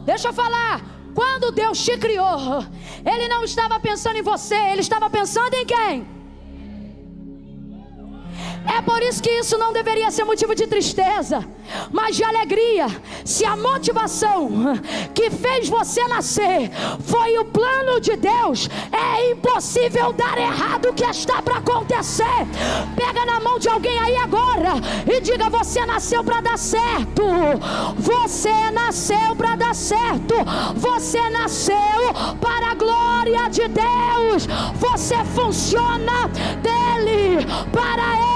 Deixa eu falar. Quando Deus te criou, Ele não estava pensando em você, Ele estava pensando em quem? É por isso que isso não deveria ser motivo de tristeza, mas de alegria. Se a motivação que fez você nascer foi o plano de Deus, é impossível dar errado o que está para acontecer. Pega na mão de alguém aí agora e diga: você nasceu para dar certo. Você nasceu para dar certo. Você nasceu para a glória de Deus. Você funciona dele, para ele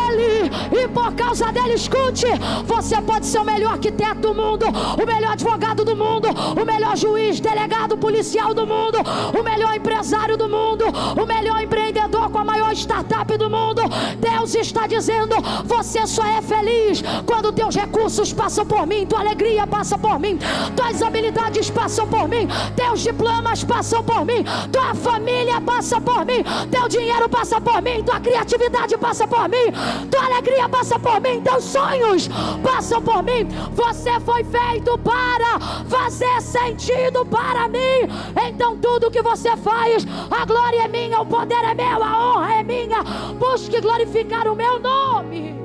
e por causa dele. Escute, você pode ser o melhor arquiteto do mundo, o melhor advogado do mundo, o melhor juiz, delegado, policial do mundo, o melhor empresário do mundo, o melhor empreendedor com a maior startup do mundo. Deus está dizendo: você só é feliz quando teus recursos passam por mim, tua alegria passa por mim, tuas habilidades passam por mim, teus diplomas passam por mim, tua família passa por mim, teu dinheiro passa por mim, tua criatividade passa por mim, tua alegria passa por mim, teus sonhos passam por mim. Você foi feito para fazer sentido para mim. Então tudo que você faz, a glória é minha, o poder é meu, a honra é minha. Busque glorificar o meu nome,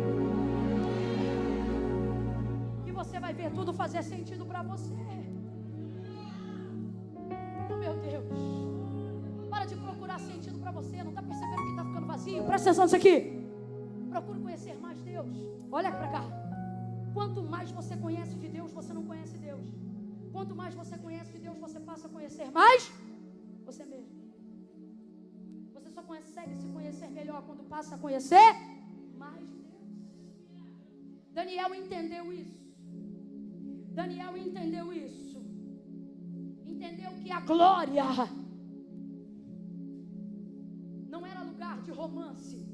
e você vai ver tudo fazer sentido para você. Oh, meu Deus, para de procurar sentido para você. Não está percebendo que está ficando vazio? Presta atenção nisso aqui. Procure conhecer mais Deus. Olha para cá. Quanto mais você conhece de Deus, você não conhece Deus. Quanto mais você conhece de Deus, você passa a conhecer mais você mesmo. Você só consegue se conhecer melhor quando passa a conhecer mais Deus. Daniel entendeu isso. Daniel entendeu isso. Entendeu que a glória não era lugar de romance,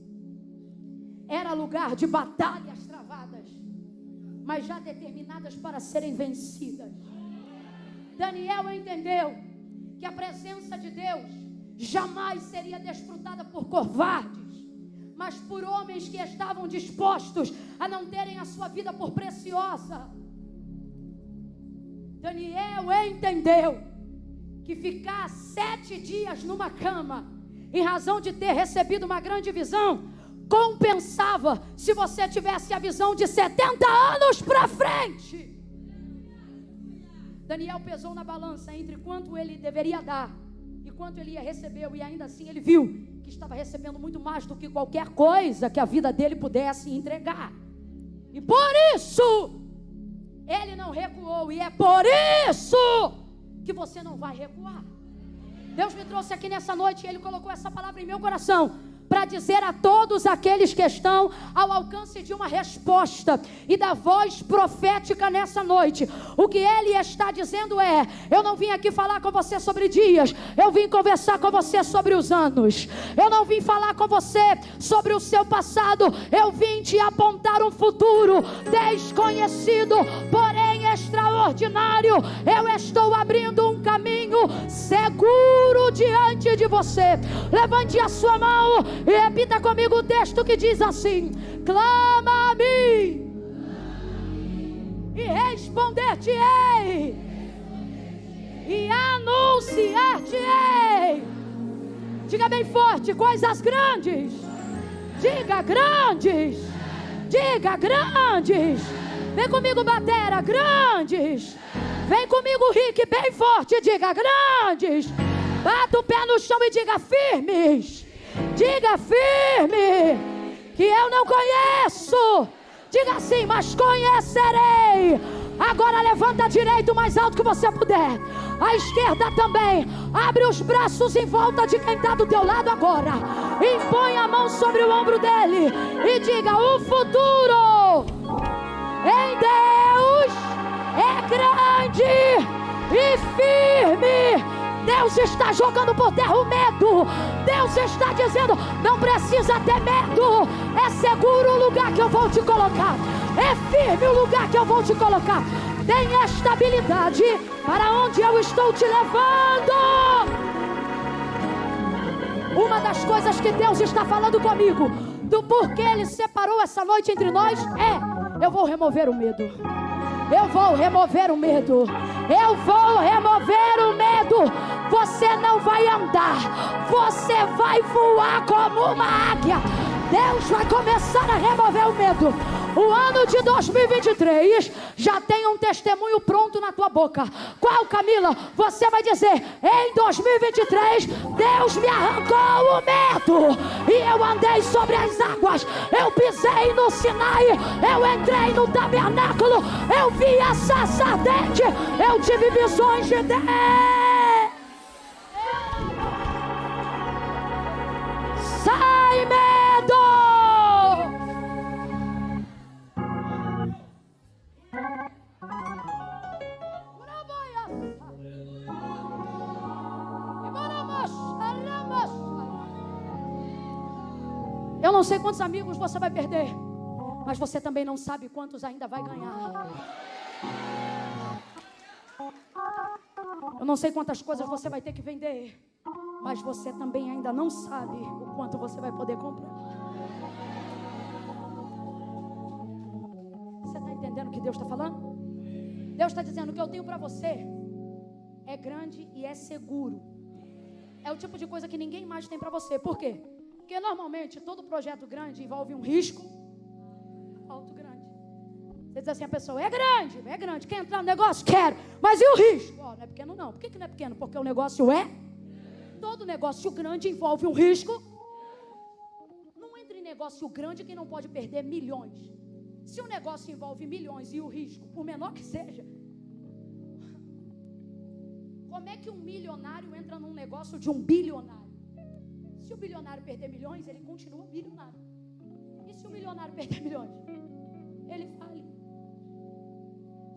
era lugar de batalhas travadas, mas já determinadas para serem vencidas. Daniel entendeu que a presença de Deus jamais seria desfrutada por covardes, mas por homens que estavam dispostos a não terem a sua vida por preciosa. Daniel entendeu que ficar 7 dias numa cama, em razão de ter recebido uma grande visão, compensava se você tivesse a visão de 70 anos para frente. Daniel pesou na balança entre quanto ele deveria dar e quanto ele ia receber, e ainda assim ele viu que estava recebendo muito mais do que qualquer coisa que a vida dele pudesse entregar. E por isso ele não recuou, e é por isso que você não vai recuar. Deus me trouxe aqui nessa noite e Ele colocou essa palavra em meu coração para dizer a todos aqueles que estão ao alcance de uma resposta e da voz profética nessa noite. O que Ele está dizendo é: eu não vim aqui falar com você sobre dias, eu vim conversar com você sobre os anos. Eu não vim falar com você sobre o seu passado, eu vim te apontar um futuro desconhecido, porém extraordinário. Eu estou abrindo um caminho seguro diante de você. Levante a sua mão e repita comigo o texto que diz assim: clama a mim e responder-te-ei e anunciar-te-ei. Diga bem forte: coisas grandes. Diga grandes. Diga grandes. Vem comigo, batera, grandes. Vem comigo, Rick, bem forte. Diga grandes. Bata o pé no chão e diga firmes. Diga firme, que eu não conheço. Diga assim: mas conhecerei. Agora levanta a direita o mais alto que você puder, a esquerda também. Abre os braços em volta de quem está do teu lado agora. Impõe a mão sobre o ombro dele e diga: o futuro em Deus é grande e firme. Deus está jogando por terra o medo. Deus está dizendo: não precisa ter medo. É seguro o lugar que eu vou te colocar. É firme o lugar que eu vou te colocar. Tem estabilidade para onde eu estou te levando. Uma das coisas que Deus está falando comigo, do porquê Ele separou essa noite entre nós, eu vou remover o medo. Eu vou remover o medo. Eu vou remover o medo. Você não vai andar, você vai voar como uma águia. Deus vai começar a remover o medo. O ano de 2023 já tem um testemunho pronto na tua boca. Qual, Camila? Você vai dizer: em 2023 Deus me arrancou o medo e eu andei sobre as águas. Eu pisei no Sinai, eu entrei no tabernáculo, eu vi a sarça ardente, eu tive visões de Deus. Sai, medo! Eu não sei quantos amigos você vai perder, mas você também não sabe quantos ainda vai ganhar. Eu não sei quantas coisas você vai ter que vender, mas você também ainda não sabe o quanto você vai poder comprar. Você está entendendo o que Deus está falando? Deus está dizendo: o que eu tenho para você é grande e é seguro. É o tipo de coisa que ninguém mais tem para você. Por quê? Porque normalmente todo projeto grande envolve um risco alto grande. Você diz assim, a pessoa: é grande, quer entrar no negócio? Quero, mas e o risco? Não é pequeno não. Por que não é pequeno? Porque o negócio todo negócio grande envolve um risco. Não entre em negócio grande quem não pode perder milhões. Se o negócio envolve milhões e o risco, por menor que seja, como é que um milionário entra num negócio de um bilionário? Se o bilionário perder milhões, ele continua bilionário. E se o milionário perder milhões, ele fale.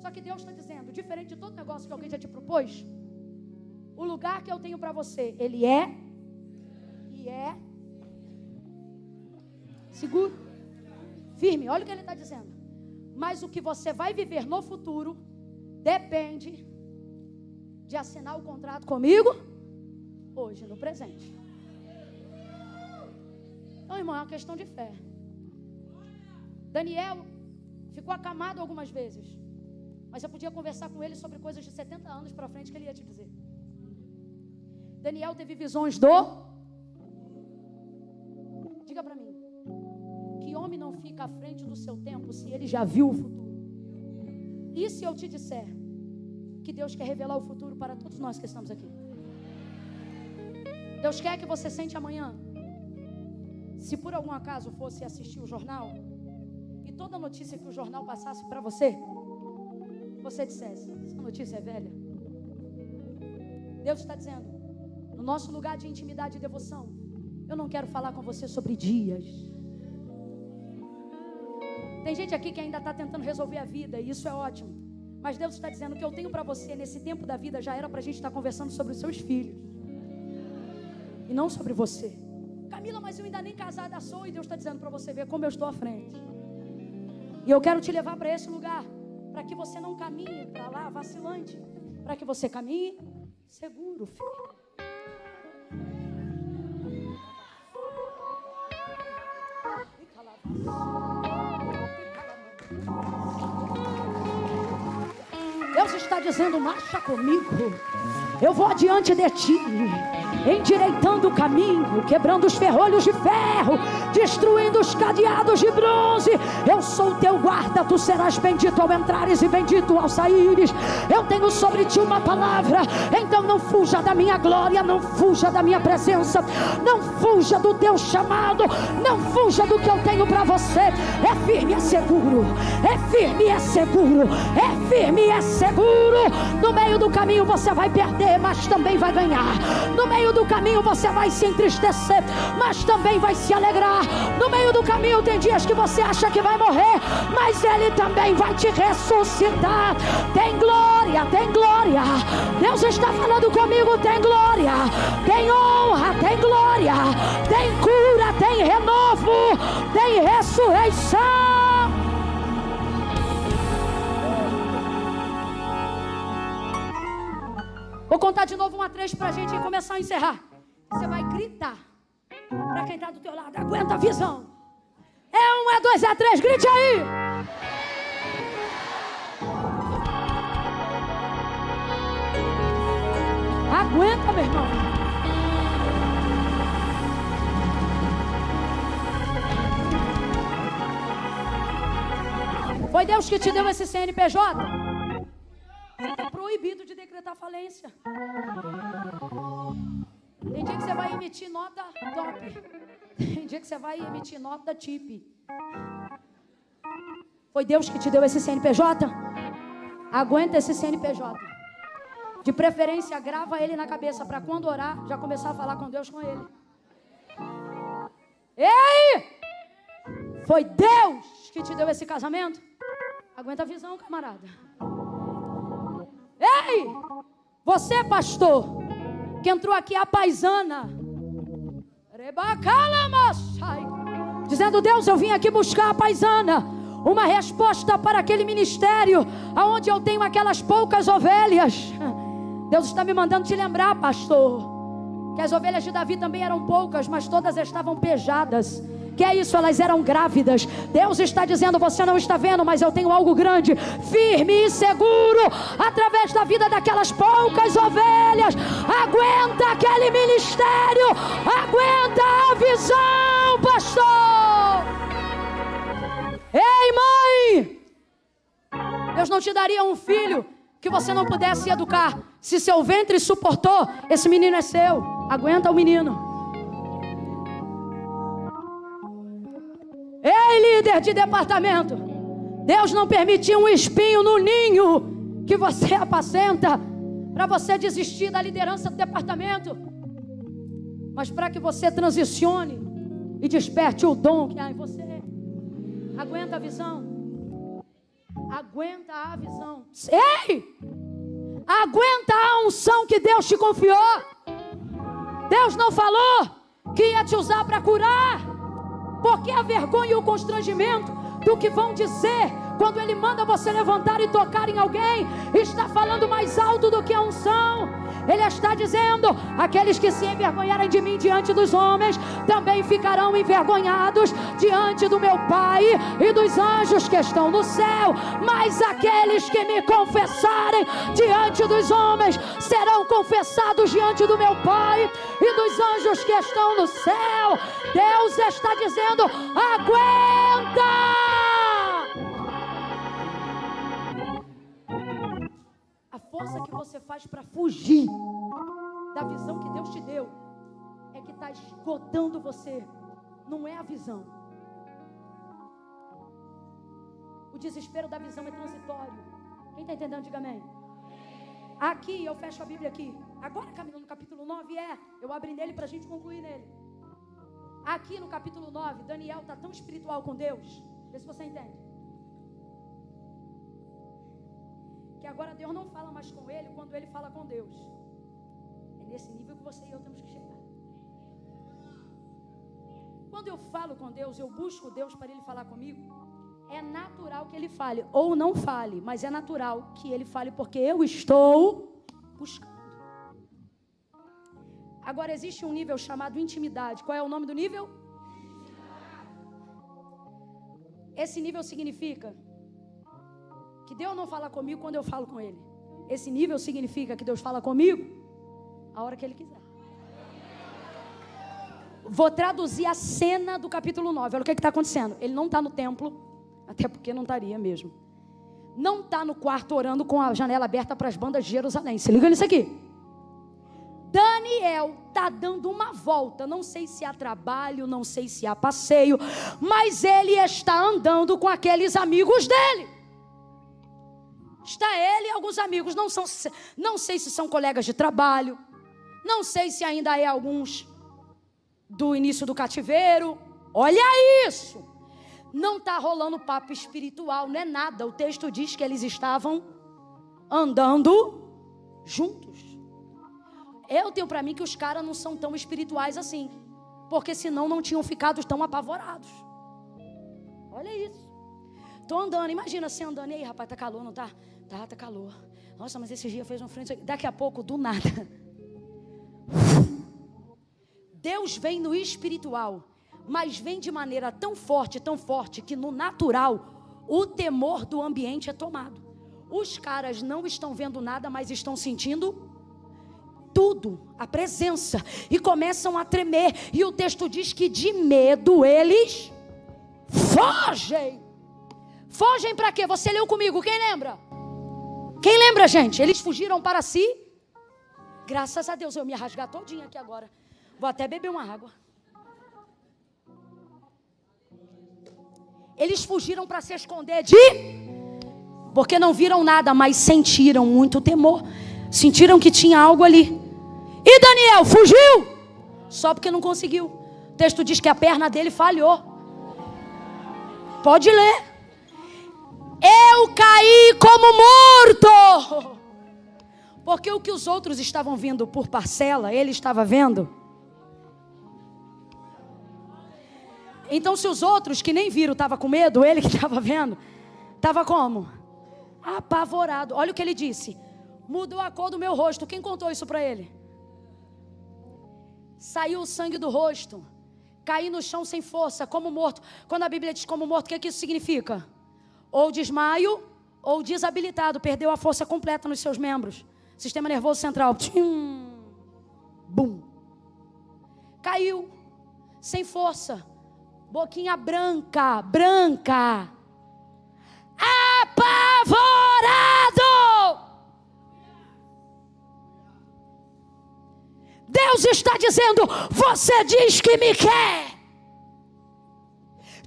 Só que Deus está dizendo, diferente de todo negócio que alguém já te propôs, o lugar que eu tenho para você, ele é seguro, firme. Olha o que ele está dizendo. Mas o que você vai viver no futuro depende de assinar o contrato comigo hoje, no presente. Então, irmão, é uma questão de fé. Daniel ficou acamado algumas vezes, mas eu podia conversar com ele sobre coisas de 70 anos para frente que ele ia te dizer. Daniel teve visões Diga para mim, que homem não fica à frente do seu tempo se ele já viu o futuro? E se eu te disser que Deus quer revelar o futuro para todos nós que estamos aqui? Deus quer que você sente amanhã, se por algum acaso fosse assistir o jornal e toda notícia que o jornal passasse para você, você dissesse: essa notícia é velha. Deus está dizendo, no nosso lugar de intimidade e devoção, eu não quero falar com você sobre dias. Tem gente aqui que ainda está tentando resolver a vida, e isso é ótimo. Mas Deus está dizendo que eu tenho para você nesse tempo da vida já era para a gente estar conversando sobre os seus filhos e não sobre você. Camila, mas eu ainda nem casada sou, e Deus está dizendo para você ver como eu estou à frente. E eu quero te levar para esse lugar, para que você não caminhe para lá vacilante, para que você caminhe seguro, filho. Deus está dizendo: marcha comigo, eu vou adiante de ti, endireitando o caminho, quebrando os ferrolhos de ferro, destruindo os cadeados de bronze. Eu sou teu guarda, tu serás bendito ao entrares e bendito ao saíres. Eu tenho sobre ti uma palavra, então não fuja da minha glória, não fuja da minha presença, não fuja do teu chamado, não fuja do que eu tenho para você. É firme, é seguro, é firme, é seguro, é firme, é seguro. No meio do caminho você vai perder, mas também vai ganhar. No meio do caminho você vai se entristecer, mas também vai se alegrar. No meio do caminho tem dias que você acha que vai morrer, mas Ele também vai te ressuscitar. Tem glória, tem glória. Deus está falando comigo, tem glória, tem honra, tem glória, tem cura, tem renovo, tem ressurreição. Vou contar de novo 1 a 3 pra gente começar a encerrar. Você vai gritar pra quem tá do teu lado: aguenta a visão. É 1, é 2, é 3, grite aí. Aguenta, meu irmão. Foi Deus que te deu esse CNPJ? É proibido de decretar falência. Tem dia que você vai emitir nota top. Tem dia que você vai emitir nota tip. Foi Deus que te deu esse CNPJ? Aguenta esse CNPJ. De preferência, grava ele na cabeça para quando orar, já começar a falar com Deus com ele. Ei! Foi Deus que te deu esse casamento? Aguenta a visão, camarada. Ei! Você, pastor, que entrou aqui a paisana, dizendo: Deus, eu vim aqui buscar a paisana, uma resposta para aquele ministério aonde eu tenho aquelas poucas ovelhas. Deus está me mandando te lembrar, pastor, que as ovelhas de Davi também eram poucas, mas todas estavam pejadas. Que é isso? Elas eram grávidas. Deus está dizendo: você não está vendo, mas eu tenho algo grande, firme e seguro, através da vida daquelas poucas ovelhas. Aguenta aquele ministério, aguenta a visão, pastor. Ei, mãe, Deus não te daria um filho que você não pudesse educar. Se seu ventre suportou, esse menino é seu. Aguenta o menino. Ei, líder de departamento, Deus não permitiu um espinho no ninho que você apacenta para você desistir da liderança do departamento, mas para que você transicione e desperte o dom que há em você. Aguenta a visão. Aguenta a visão. Ei! Aguenta a unção que Deus te confiou. Deus não falou que ia te usar para curar. Porque a vergonha e o constrangimento do que vão dizer quando Ele manda você levantar e tocar em alguém está falando mais alto do que a unção. Ele está dizendo: aqueles que se envergonharem de mim diante dos homens também ficarão envergonhados diante do meu Pai e dos anjos que estão no céu. Mas aqueles que me confessarem diante dos homens serão confessados diante do meu Pai e dos anjos que estão no céu. Deus está dizendo: aguenta! A força que você faz para fugir da visão que Deus te deu é que está esgotando você. Não é a visão. O desespero da visão é transitório. Quem está entendendo, diga amém. Aqui, eu fecho a Bíblia aqui. Agora, caminhando no capítulo 9, eu abri nele para a gente concluir nele. Aqui no capítulo 9, Daniel está tão espiritual com Deus. Vê se você entende. Que agora Deus não fala mais com ele quando ele fala com Deus. É nesse nível que você e eu temos que chegar. Quando eu falo com Deus, eu busco Deus para Ele falar comigo. É natural que Ele fale, ou não fale, mas é natural que Ele fale porque eu estou buscando. Agora existe um nível chamado intimidade. Qual é o nome do nível? Esse nível significa que Deus não fala comigo quando eu falo com Ele. Esse nível significa que Deus fala comigo a hora que Ele quiser. Vou traduzir a cena do capítulo 9. Olha o que está acontecendo. Ele não está no templo, até porque não estaria mesmo. Não está no quarto orando com a janela aberta para as bandas de Jerusalém. Se liga nisso aqui. Daniel está dando uma volta, não sei se há trabalho, não sei se há passeio, mas ele está andando com aqueles amigos dele. Está ele e alguns amigos, não sei se são colegas de trabalho, não sei se ainda é alguns do início do cativeiro. Olha isso! Não está rolando papo espiritual, não é nada. O texto diz que eles estavam andando juntos. Eu tenho para mim que os caras não são tão espirituais assim, porque senão não tinham ficado tão apavorados. Olha isso. Estou andando, imagina você andando. E aí, rapaz, tá calor, não tá? Tá calor. Nossa, mas esse dia fez um frio. Daqui a pouco, do nada, Deus vem no espiritual, mas vem de maneira tão forte, que no natural, o temor do ambiente é tomado. Os caras não estão vendo nada, mas estão sentindo tudo, a presença, e começam a tremer. E o texto diz que de medo eles fogem. Fogem para quê? Você leu comigo, quem lembra? Quem lembra, gente? Eles fugiram para si. Graças a Deus, eu me rasgar todinha aqui agora. Vou até beber uma água. Eles fugiram para se esconder porque não viram nada, mas sentiram muito temor. Sentiram que tinha algo ali. E Daniel fugiu? Só porque não conseguiu. O texto diz que a perna dele falhou. Pode ler. Eu caí como morto. Porque o que os outros estavam vendo por parcela, ele estava vendo. Então se os outros que nem viram estavam com medo, ele que estava vendo, estava como? Apavorado. Olha o que ele disse. Mudou a cor do meu rosto. Quem contou isso para ele? Saiu o sangue do rosto. Caí no chão sem força, como morto. Quando a Bíblia diz como morto, o que é que isso significa? Ou desmaio, ou desabilitado. Perdeu a força completa nos seus membros. Sistema nervoso central. Bum. Caiu. Sem força. Boquinha branca. Apavorado. Deus está dizendo: você diz que me quer,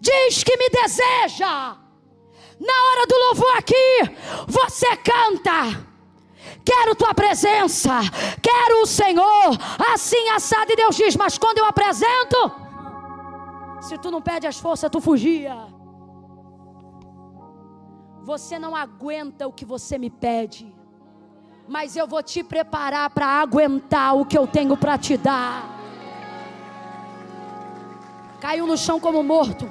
diz que me deseja. Na hora do louvor aqui, você canta: quero tua presença, quero o Senhor, assim assado. E Deus diz: mas quando eu apresento, se tu não perde as forças, tu fugia. Você não aguenta o que você me pede, mas eu vou te preparar para aguentar o que eu tenho para te dar. Caiu no chão como morto,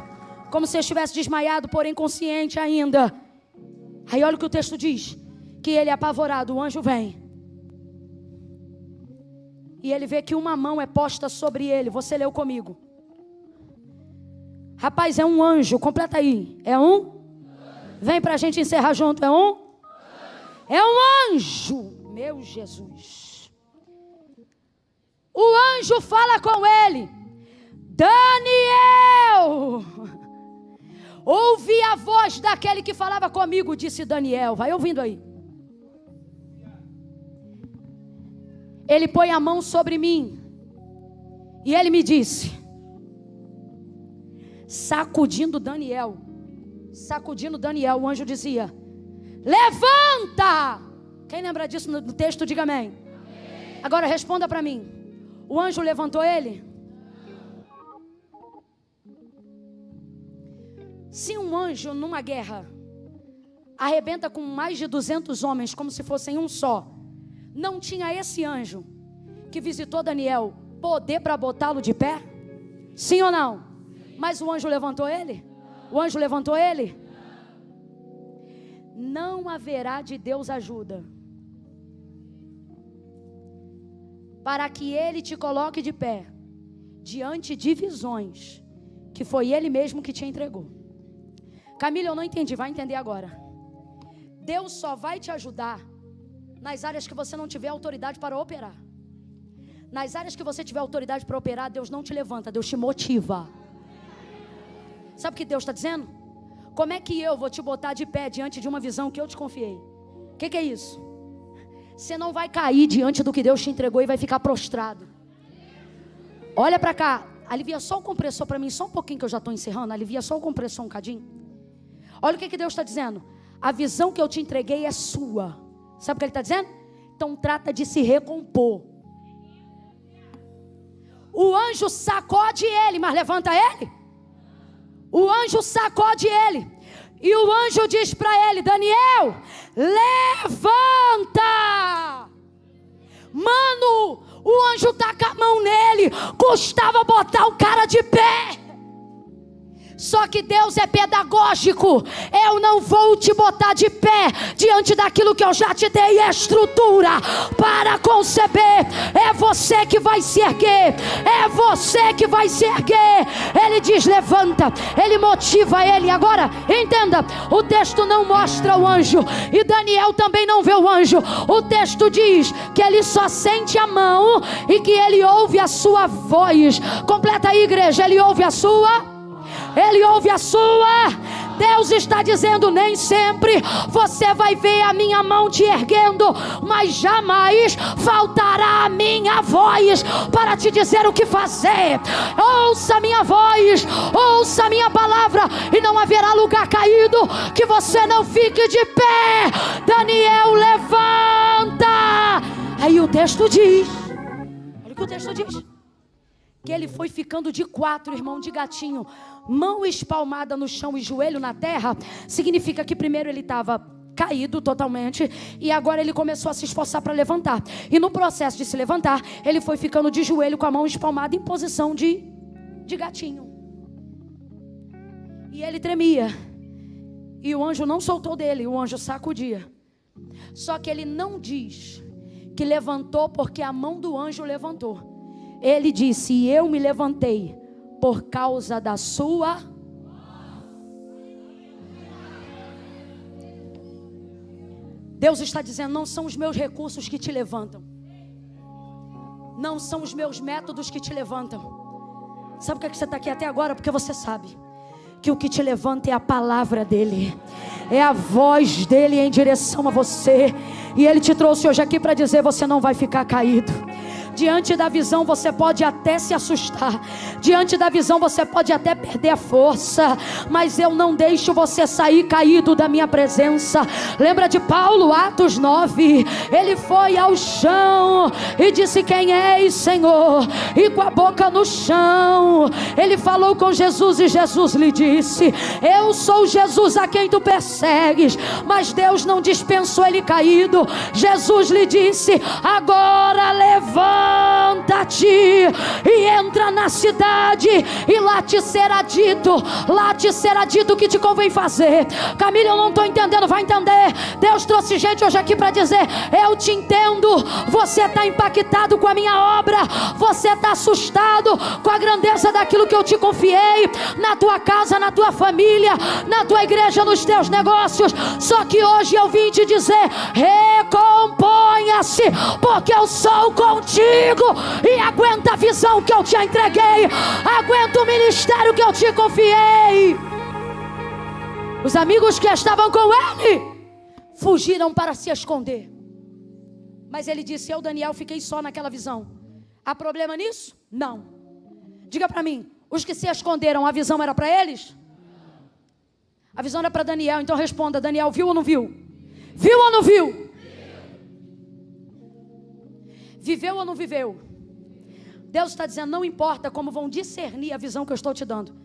como se estivesse desmaiado, porém consciente ainda. Aí olha o que o texto diz: que ele, apavorado, o anjo vem, e ele vê que uma mão é posta sobre ele. Você leu comigo? Rapaz, é um anjo. Completa aí. É um? Vem pra gente encerrar junto. É um? É um anjo. Meu Jesus. O anjo fala com ele: Daniel. Ouvi a voz daquele que falava comigo, disse Daniel. Vai ouvindo aí. Ele põe a mão sobre mim e ele me disse, sacudindo Daniel, o anjo dizia: levanta. Quem lembra disso no texto, diga amém. Agora responda para mim: o anjo levantou ele? Se um anjo numa guerra arrebenta com mais de 200 homens como se fossem um só, não tinha esse anjo que visitou Daniel poder para botá-lo de pé? Sim ou não? Mas o anjo levantou ele? O anjo levantou ele? Não haverá de Deus ajuda para que ele te coloque de pé diante de visões que foi ele mesmo que te entregou. Camila, eu não entendi, vai entender agora. Deus só vai te ajudar nas áreas que você não tiver autoridade para operar. Nas áreas que você tiver autoridade para operar, Deus não te levanta, Deus te motiva. Sabe o que Deus está dizendo? Como é que eu vou te botar de pé diante de uma visão que eu te confiei? O que é isso? Você não vai cair diante do que Deus te entregou e vai ficar prostrado. Olha para cá, alivia só o compressor para mim, só um pouquinho que eu já estou encerrando. Alivia só o compressor um cadinho. Olha o que Deus está dizendo: a visão que eu te entreguei é sua. Sabe o que Ele está dizendo? Então trata de se recompor. O anjo sacode ele, mas levanta ele. O anjo sacode ele, e o anjo diz para ele: Daniel, levanta. Mano, o anjo taca a mão nele, custava botar o cara de pé. Só que Deus é pedagógico. Eu não vou te botar de pé diante daquilo que eu já te dei estrutura para conceber. É você que vai se erguer. É você que vai se erguer. Ele diz: levanta. Ele motiva ele. Agora, entenda, o texto não mostra o anjo, e Daniel também não vê o anjo. O texto diz que ele só sente a mão e que ele ouve a sua voz. Completa aí, igreja. Ele ouve a sua. Ele ouve a sua. Deus está dizendo: nem sempre você vai ver a minha mão te erguendo, mas jamais faltará a minha voz para te dizer o que fazer. Ouça a minha voz, ouça a minha palavra, e não haverá lugar caído que você não fique de pé. Daniel, levanta. Aí o texto diz, olha o que o texto diz, que ele foi ficando de quatro, irmão, de gatinho, mão espalmada no chão e joelho na terra. Significa que primeiro ele estava caído totalmente, e agora ele começou a se esforçar para levantar. E no processo de se levantar, ele foi ficando de joelho com a mão espalmada em posição de gatinho. E ele tremia, e o anjo não soltou dele, o anjo sacudia. Só que ele não diz que levantou porque a mão do anjo levantou. Ele disse: eu me levantei por causa da sua. Deus está dizendo: não são os meus recursos que te levantam, não são os meus métodos que te levantam. Sabe por que você está aqui até agora? Porque você sabe que o que te levanta é a palavra dele, é a voz dele em direção a você. E ele te trouxe hoje aqui para dizer: você não vai ficar caído. Diante da visão você pode até se assustar, diante da visão você pode até perder a força, mas eu não deixo você sair caído da minha presença. Lembra de Paulo, Atos 9, ele foi ao chão e disse: quem és, Senhor? E com a boca no chão ele falou com Jesus, e Jesus lhe disse: eu sou Jesus a quem tu persegues. Mas Deus não dispensou ele caído. Jesus lhe disse: agora levanta-te e entra na cidade, e lá te será dito o que te convém fazer. Camila, eu não estou entendendo. Vai entender. Deus trouxe gente hoje aqui para dizer: eu te entendo. Você está impactado com a minha obra, você está assustado com a grandeza daquilo que eu te confiei, na tua casa, na tua família, na tua igreja, nos teus negócios. Só que hoje eu vim te dizer: recomponha-se, porque eu sou contigo. E aguenta a visão que eu te entreguei, aguenta o ministério que eu te confiei. Os amigos que estavam com ele fugiram para se esconder, mas ele disse: eu, Daniel, fiquei só naquela visão. Há problema nisso? Não. Diga para mim, os que se esconderam, a visão era para eles? A visão era para Daniel. Então responda: Daniel, viu ou não viu? Viu ou não viu? Viveu ou não viveu? Deus está dizendo: não importa como vão discernir a visão que eu estou te dando,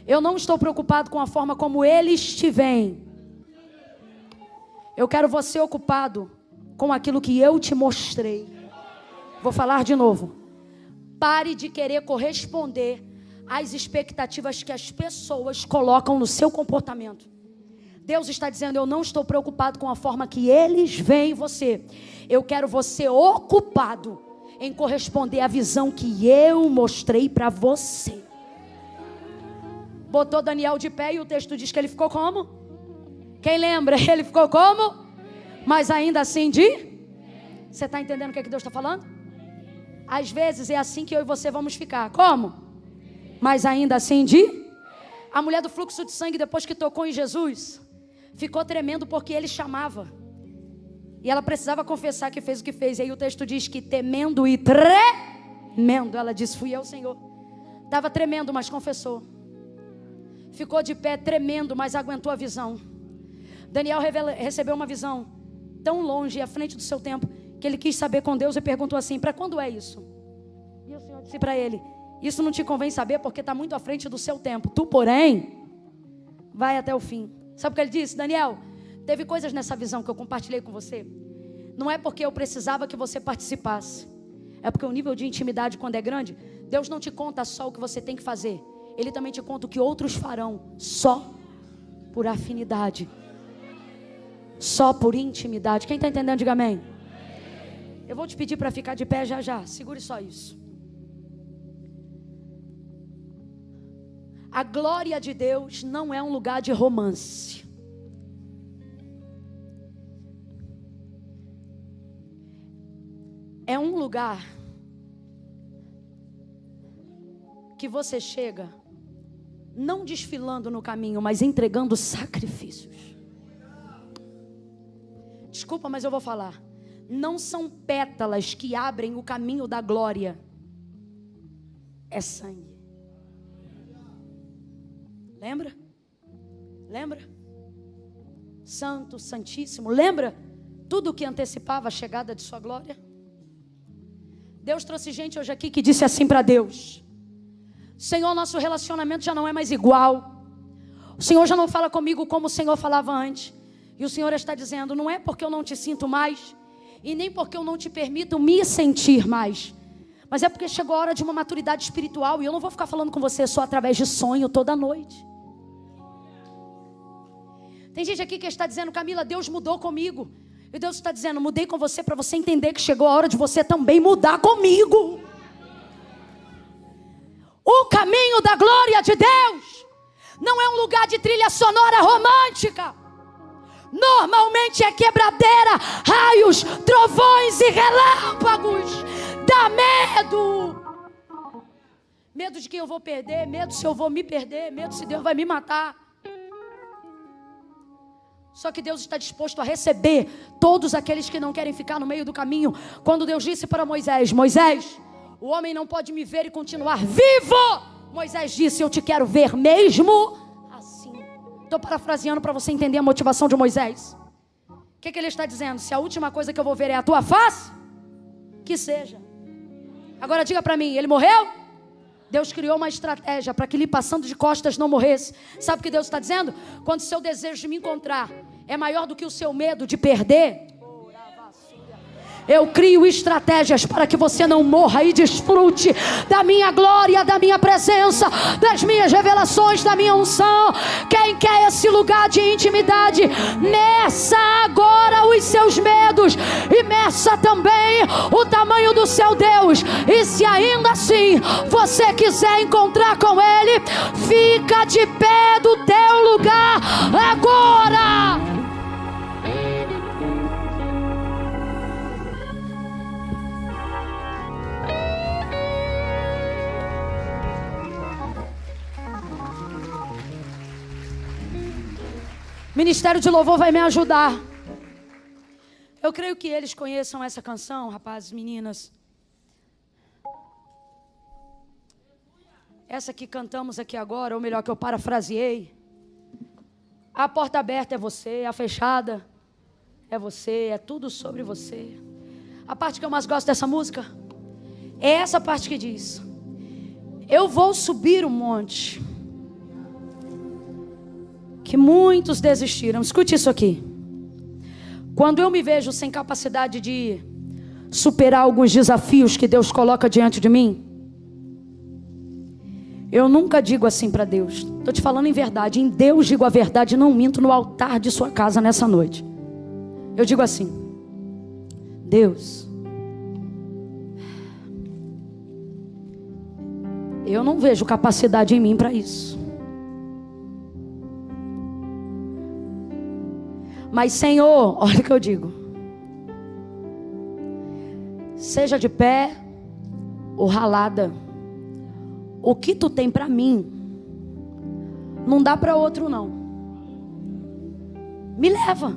eu não estou preocupado com a forma como eles te veem. Eu quero você ocupado com aquilo que eu te mostrei. Vou falar de novo. Pare de querer corresponder às expectativas que as pessoas colocam no seu comportamento. Deus está dizendo: eu não estou preocupado com a forma que eles veem você. Eu quero você ocupado em corresponder à visão que eu mostrei para você. Botou Daniel de pé, e o texto diz que ele ficou como? Quem lembra? Ele ficou como? Mas ainda assim Você está entendendo o que Deus está falando? Às vezes é assim que eu e você vamos ficar. Como? Mas ainda assim A mulher do fluxo de sangue, depois que tocou em Jesus, ficou tremendo porque ele chamava. E ela precisava confessar que fez o que fez. E aí o texto diz que temendo e tremendo, ela disse: fui eu, Senhor. Estava tremendo, mas confessou. Ficou de pé tremendo, mas aguentou a visão. Daniel recebeu uma visão tão longe e à frente do seu tempo, que ele quis saber com Deus e perguntou assim: para quando é isso? E o Senhor disse para ele: isso não te convém saber, porque está muito à frente do seu tempo. Tu, porém, vai até o fim. Sabe o que ele disse? Daniel, teve coisas nessa visão que eu compartilhei com você. Não é porque eu precisava que você participasse. É porque o nível de intimidade, quando é grande, Deus não te conta só o que você tem que fazer. Ele também te conta o que outros farão, só por afinidade, só por intimidade. Quem está entendendo, diga amém. Eu vou te pedir para ficar de pé já já. Segure só isso. A glória de Deus não é um lugar de romance. É um lugar que você chega não desfilando no caminho, mas entregando sacrifícios. Desculpa, mas eu vou falar. Não são pétalas que abrem o caminho da glória. É sangue. Lembra? Lembra? Santo, Santíssimo. Lembra tudo que antecipava a chegada de sua glória? Deus trouxe gente hoje aqui que disse assim para Deus: Senhor, nosso relacionamento já não é mais igual. O Senhor já não fala comigo como o Senhor falava antes. E o Senhor está dizendo: não é porque eu não te sinto mais, e nem porque eu não te permito me sentir mais, mas é porque chegou a hora de uma maturidade espiritual. E eu não vou ficar falando com você só através de sonho toda noite. Tem gente aqui que está dizendo: Camila, Deus mudou comigo. E Deus está dizendo: mudei com você para você entender que chegou a hora de você também mudar comigo. O caminho da glória de Deus não é um lugar de trilha sonora romântica. Normalmente é quebradeira, raios, trovões e relâmpagos. Dá medo. Medo de quem eu vou perder, medo se eu vou me perder, medo se Deus vai me matar. Só que Deus está disposto a receber todos aqueles que não querem ficar no meio do caminho. Quando Deus disse para Moisés: Moisés, o homem não pode me ver e continuar vivo. Moisés disse: eu te quero ver mesmo assim. Estou parafraseando para você entender a motivação de Moisés. O que ele está dizendo? Se a última coisa que eu vou ver é a tua face, que seja. Agora diga para mim, ele morreu? Deus criou uma estratégia para que ele, passando de costas, não morresse. Sabe o que Deus está dizendo? Quando o seu desejo de me encontrar é maior do que o seu medo de perder, eu crio estratégias para que você não morra e desfrute da minha glória, da minha presença, das minhas revelações, da minha unção. Quem quer esse lugar de intimidade, meça agora os seus medos e meça também o tamanho do seu Deus. E se ainda assim você quiser encontrar com Ele, fica de pé do teu lugar agora. Ministério de Louvor vai me ajudar. Eu creio que eles conheçam essa canção, rapazes, meninas. Essa que cantamos aqui agora, ou melhor, que eu parafraseei. A porta aberta é você, a fechada é você, é tudo sobre você. A parte que eu mais gosto dessa música é essa parte que diz: eu vou subir o monte que muitos desistiram. Escute isso aqui. Quando eu me vejo sem capacidade de superar alguns desafios que Deus coloca diante de mim, eu nunca digo assim para Deus. Estou te falando em verdade. Em Deus digo a verdade, não minto no altar de sua casa nessa noite. Eu digo assim: Deus, eu não vejo capacidade em mim para isso. Mas Senhor, olha o que eu digo: seja de pé ou ralada, o que tu tem para mim não dá para outro não. Me leva.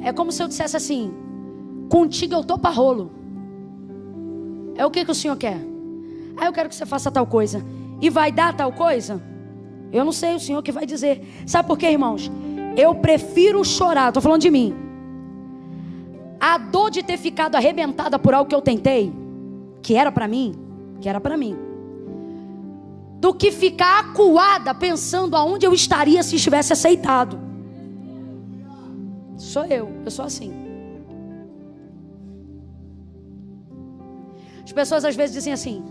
É como se eu dissesse assim: contigo eu tô para rolo. É o que o Senhor quer? Ah, eu quero que você faça tal coisa. E vai dar tal coisa? Eu não sei, o Senhor que vai dizer. Sabe por quê, irmãos? Eu prefiro chorar, estou falando de mim, a dor de ter ficado arrebentada por algo que eu tentei, que era para mim, do que ficar acuada pensando aonde eu estaria se estivesse aceitado. Sou eu sou assim. As pessoas às vezes dizem assim: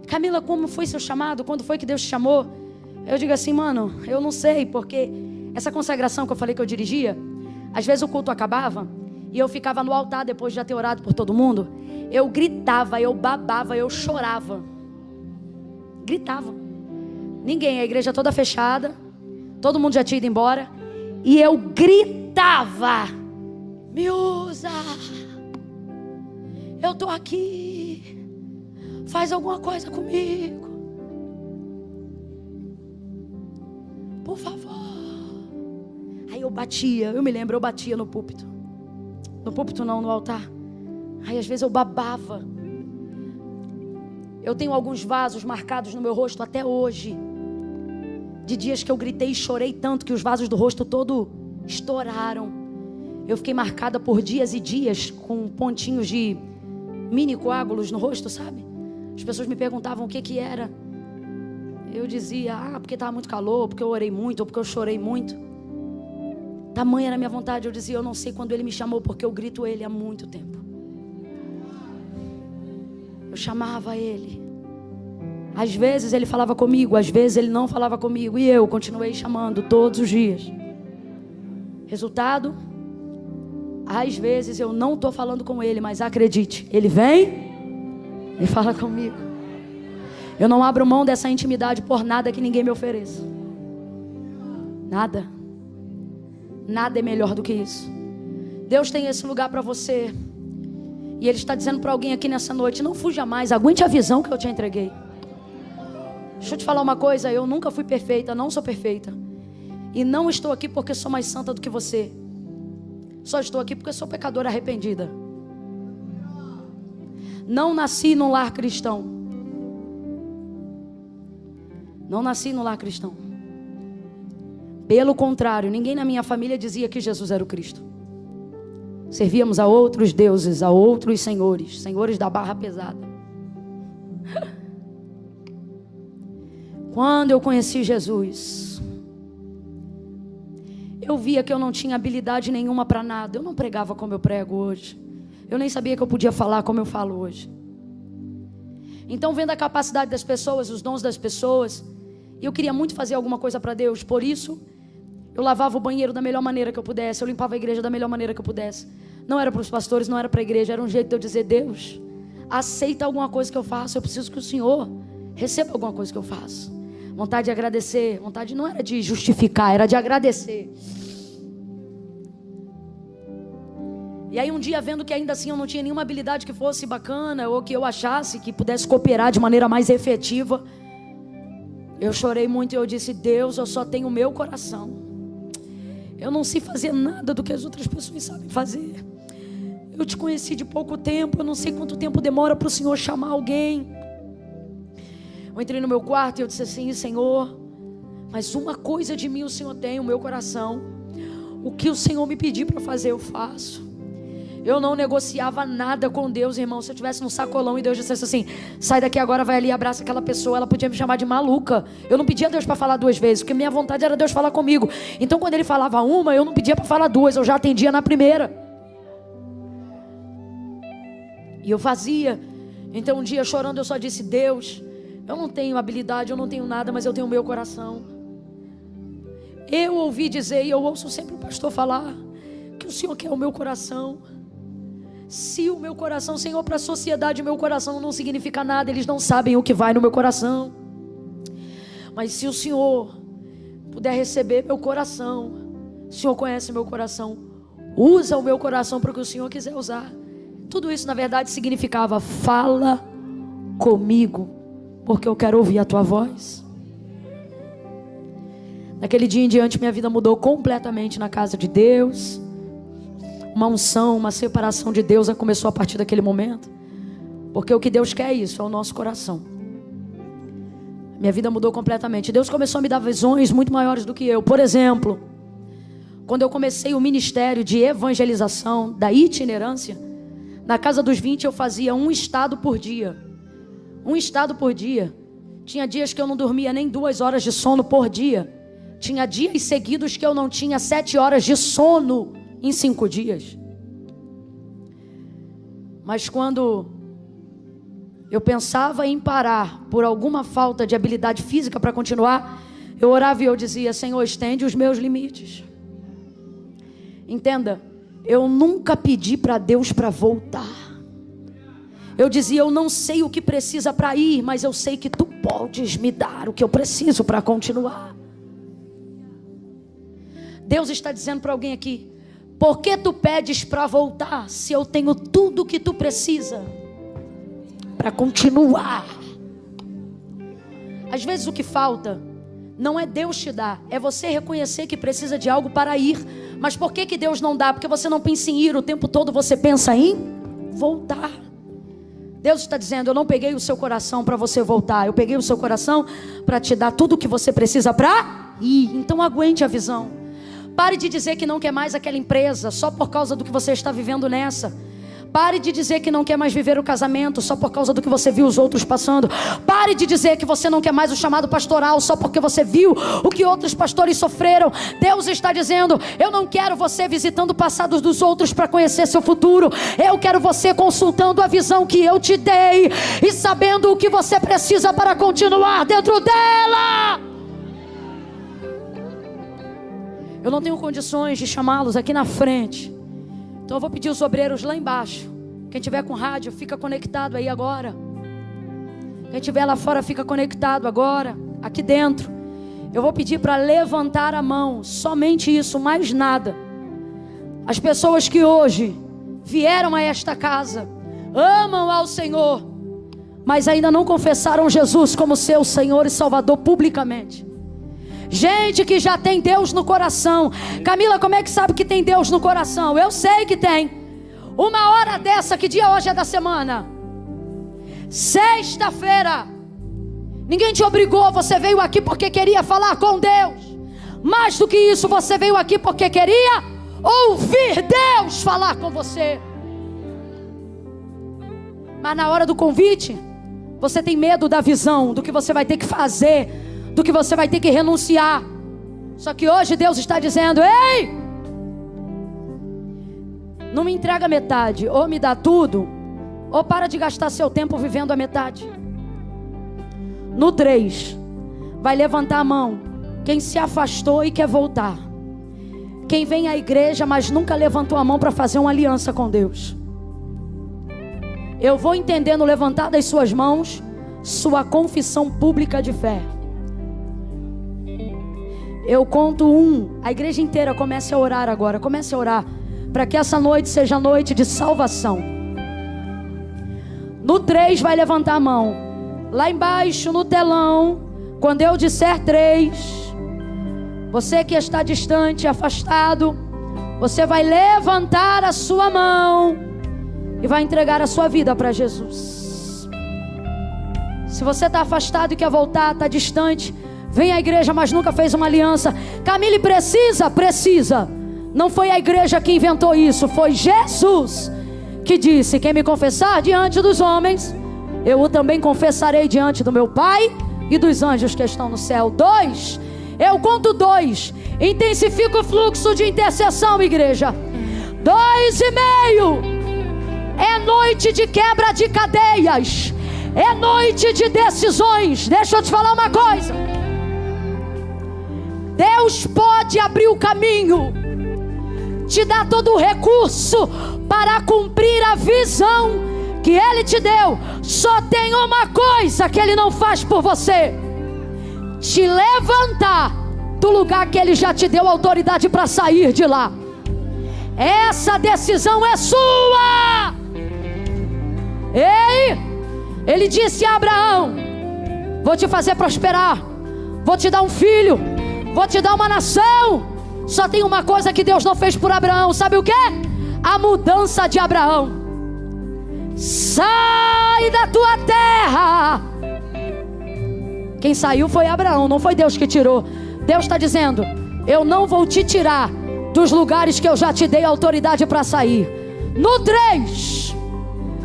Camila, como foi seu chamado? Quando foi que Deus te chamou? Eu digo assim, mano, eu não sei, porque essa consagração que eu falei que eu dirigia, às vezes o culto acabava e eu ficava no altar depois de já ter orado por todo mundo. Eu gritava, eu babava, eu chorava. Gritava. Ninguém, a igreja toda fechada, todo mundo já tinha ido embora. E eu gritava: me usa, eu tô aqui, faz alguma coisa comigo, por favor. Aí eu batia, eu me lembro, eu batia no púlpito. No púlpito não, no altar. Aí às vezes eu babava. Eu tenho alguns vasos marcados no meu rosto até hoje, de dias que eu gritei e chorei tanto que os vasos do rosto todo estouraram. Eu fiquei marcada por dias e dias com pontinhos de mini coágulos no rosto, sabe? As pessoas me perguntavam o que era. Eu dizia, porque estava muito calor, porque eu orei muito, ou porque eu chorei muito. Tamanha era a minha vontade. Eu dizia, eu não sei quando Ele me chamou, porque eu grito Ele há muito tempo. Eu chamava Ele. Às vezes Ele falava comigo, às vezes Ele não falava comigo, e eu continuei chamando todos os dias. Resultado, às vezes eu não estou falando com Ele, mas acredite, Ele vem e fala comigo. Eu não abro mão dessa intimidade por nada que ninguém me ofereça. Nada. Nada é melhor do que isso. Deus tem esse lugar para você. E Ele está dizendo para alguém aqui nessa noite, não fuja mais, aguente a visão que eu te entreguei. Deixa eu te falar uma coisa, eu nunca fui perfeita, não sou perfeita. E não estou aqui porque sou mais santa do que você. Só estou aqui porque sou pecadora arrependida. Não nasci num lar cristão. Não nasci num lar cristão. Pelo contrário, ninguém na minha família dizia que Jesus era o Cristo. Servíamos a outros deuses, a outros senhores, senhores da barra pesada. Quando eu conheci Jesus, eu via que eu não tinha habilidade nenhuma para nada. Eu não pregava como eu prego hoje. Eu nem sabia que eu podia falar como eu falo hoje. Então, vendo a capacidade das pessoas, os dons das pessoas, eu queria muito fazer alguma coisa para Deus. Por isso, eu lavava o banheiro da melhor maneira que eu pudesse. Eu limpava a igreja da melhor maneira que eu pudesse. Não era para os pastores, não era para a igreja. Era um jeito de eu dizer, Deus, aceita alguma coisa que eu faço. Eu preciso que o Senhor receba alguma coisa que eu faço. Vontade de agradecer. Vontade não era de justificar, era de agradecer. E aí um dia, vendo que ainda assim eu não tinha nenhuma habilidade que fosse bacana, ou que eu achasse que pudesse cooperar de maneira mais efetiva, eu chorei muito e eu disse, Deus, eu só tenho o meu coração. Eu não sei fazer nada do que as outras pessoas sabem fazer. Eu te conheci de pouco tempo, eu não sei quanto tempo demora para o Senhor chamar alguém. Eu entrei no meu quarto e eu disse assim, Senhor, mas uma coisa de mim o Senhor tem, o meu coração. O que o Senhor me pedir para fazer, eu faço. Eu não negociava nada com Deus, irmão. Se eu estivesse num sacolão e Deus dissesse assim, sai daqui agora, vai ali, abraça aquela pessoa, ela podia me chamar de maluca. Eu não pedia a Deus para falar duas vezes, porque minha vontade era Deus falar comigo. Então quando Ele falava uma, eu não pedia para falar duas, eu já atendia na primeira. E eu fazia. Então um dia chorando eu só disse, Deus, eu não tenho habilidade, eu não tenho nada, mas eu tenho o meu coração. Eu ouvi dizer, e eu ouço sempre o pastor falar, que o Senhor quer o meu coração. Se o meu coração, Senhor, para a sociedade o meu coração não significa nada, eles não sabem o que vai no meu coração. Mas se o Senhor puder receber meu coração, o Senhor conhece meu coração, usa o meu coração para o que o Senhor quiser usar. Tudo isso na verdade significava, fala comigo, porque eu quero ouvir a tua voz. Daquele dia em diante minha vida mudou completamente na casa de Deus. Uma unção, uma separação de Deus começou a partir daquele momento. Porque o que Deus quer é isso, é o nosso coração. Minha vida mudou completamente. Deus começou a me dar visões muito maiores do que eu. Por exemplo, quando eu comecei o ministério de evangelização, da itinerância, na casa dos 20 eu fazia um estado por dia. Um estado por dia. Tinha dias que eu não dormia nem 2 horas de sono por dia. Tinha dias seguidos que eu não tinha 7 horas de sono em 5 dias. Mas quando eu pensava em parar por alguma falta de habilidade física para continuar, eu orava e eu dizia: Senhor, estende os meus limites. Entenda, eu nunca pedi para Deus para voltar. Eu dizia: eu não sei o que precisa para ir, mas eu sei que tu podes me dar o que eu preciso para continuar. Deus está dizendo para alguém aqui: por que tu pedes para voltar, se eu tenho tudo o que tu precisa para continuar? Às vezes o que falta não é Deus te dar, é você reconhecer que precisa de algo para ir. Mas por que Deus não dá? Porque você não pensa em ir o tempo todo, você pensa em voltar. Deus está dizendo: eu não peguei o seu coração para você voltar, eu peguei o seu coração para te dar tudo o que você precisa para ir. Então aguente a visão. Pare de dizer que não quer mais aquela empresa só por causa do que você está vivendo nessa. Pare de dizer que não quer mais viver o casamento só por causa do que você viu os outros passando. Pare de dizer que você não quer mais o chamado pastoral só porque você viu o que outros pastores sofreram. Deus está dizendo: eu não quero você visitando o passado dos outros para conhecer seu futuro. Eu quero você consultando a visão que eu te dei e sabendo o que você precisa para continuar dentro dela. Eu não tenho condições de chamá-los aqui na frente, então eu vou pedir os obreiros lá embaixo. Quem tiver com rádio, fica conectado aí agora. Quem tiver lá fora, fica conectado agora. Aqui dentro, eu vou pedir para levantar a mão. Somente isso, mais nada. As pessoas que hoje vieram a esta casa, amam ao Senhor, mas ainda não confessaram Jesus como seu Senhor e Salvador publicamente. Gente que já tem Deus no coração. Camila, como é que sabe que tem Deus no coração? Eu sei que tem. Uma hora dessa, que dia hoje é da semana? Sexta-feira. Ninguém te obrigou, você veio aqui porque queria falar com Deus. Mais do que isso, você veio aqui porque queria ouvir Deus falar com você. Mas na hora do convite, você tem medo da visão, do que você vai ter que fazer, do que você vai ter que renunciar. Só que hoje Deus está dizendo: ei, não me entrega metade, ou me dá tudo, ou para de gastar seu tempo vivendo a metade. No 3, vai levantar a mão quem se afastou e quer voltar. Quem vem à igreja, mas nunca levantou a mão para fazer uma aliança com Deus. Eu vou entender no levantar das suas mãos sua confissão pública de fé. Eu conto 1, a igreja inteira comece a orar agora. Comece a orar para que essa noite seja noite de salvação. No 3 vai levantar a mão. Lá embaixo no telão, quando eu disser 3, você que está distante, afastado, você vai levantar a sua mão e vai entregar a sua vida para Jesus. Se você está afastado e quer voltar, está distante, vem à igreja, mas nunca fez uma aliança. Camille, precisa. Não foi a igreja que inventou isso, foi Jesus que disse: quem me confessar diante dos homens, eu o também confessarei diante do meu Pai e dos anjos que estão no céu. 2, eu conto 2, intensifica o fluxo de intercessão, igreja. 2,5, é noite de quebra de cadeias, é noite de decisões. Deixa eu te falar uma coisa: Deus pode abrir o caminho, te dar todo o recurso para cumprir a visão que Ele te deu. Só tem uma coisa que Ele não faz por você: te levantar do lugar que Ele já te deu autoridade para sair de lá. Essa decisão é sua. Ei, Ele disse a Abraão: vou te fazer prosperar, vou te dar um filho, vou te dar uma nação. Só tem uma coisa que Deus não fez por Abraão, sabe o que? A mudança de Abraão. Sai da tua terra. Quem saiu foi Abraão, não foi Deus que tirou. Deus está dizendo: eu não vou te tirar dos lugares que eu já te dei autoridade para sair. No 3,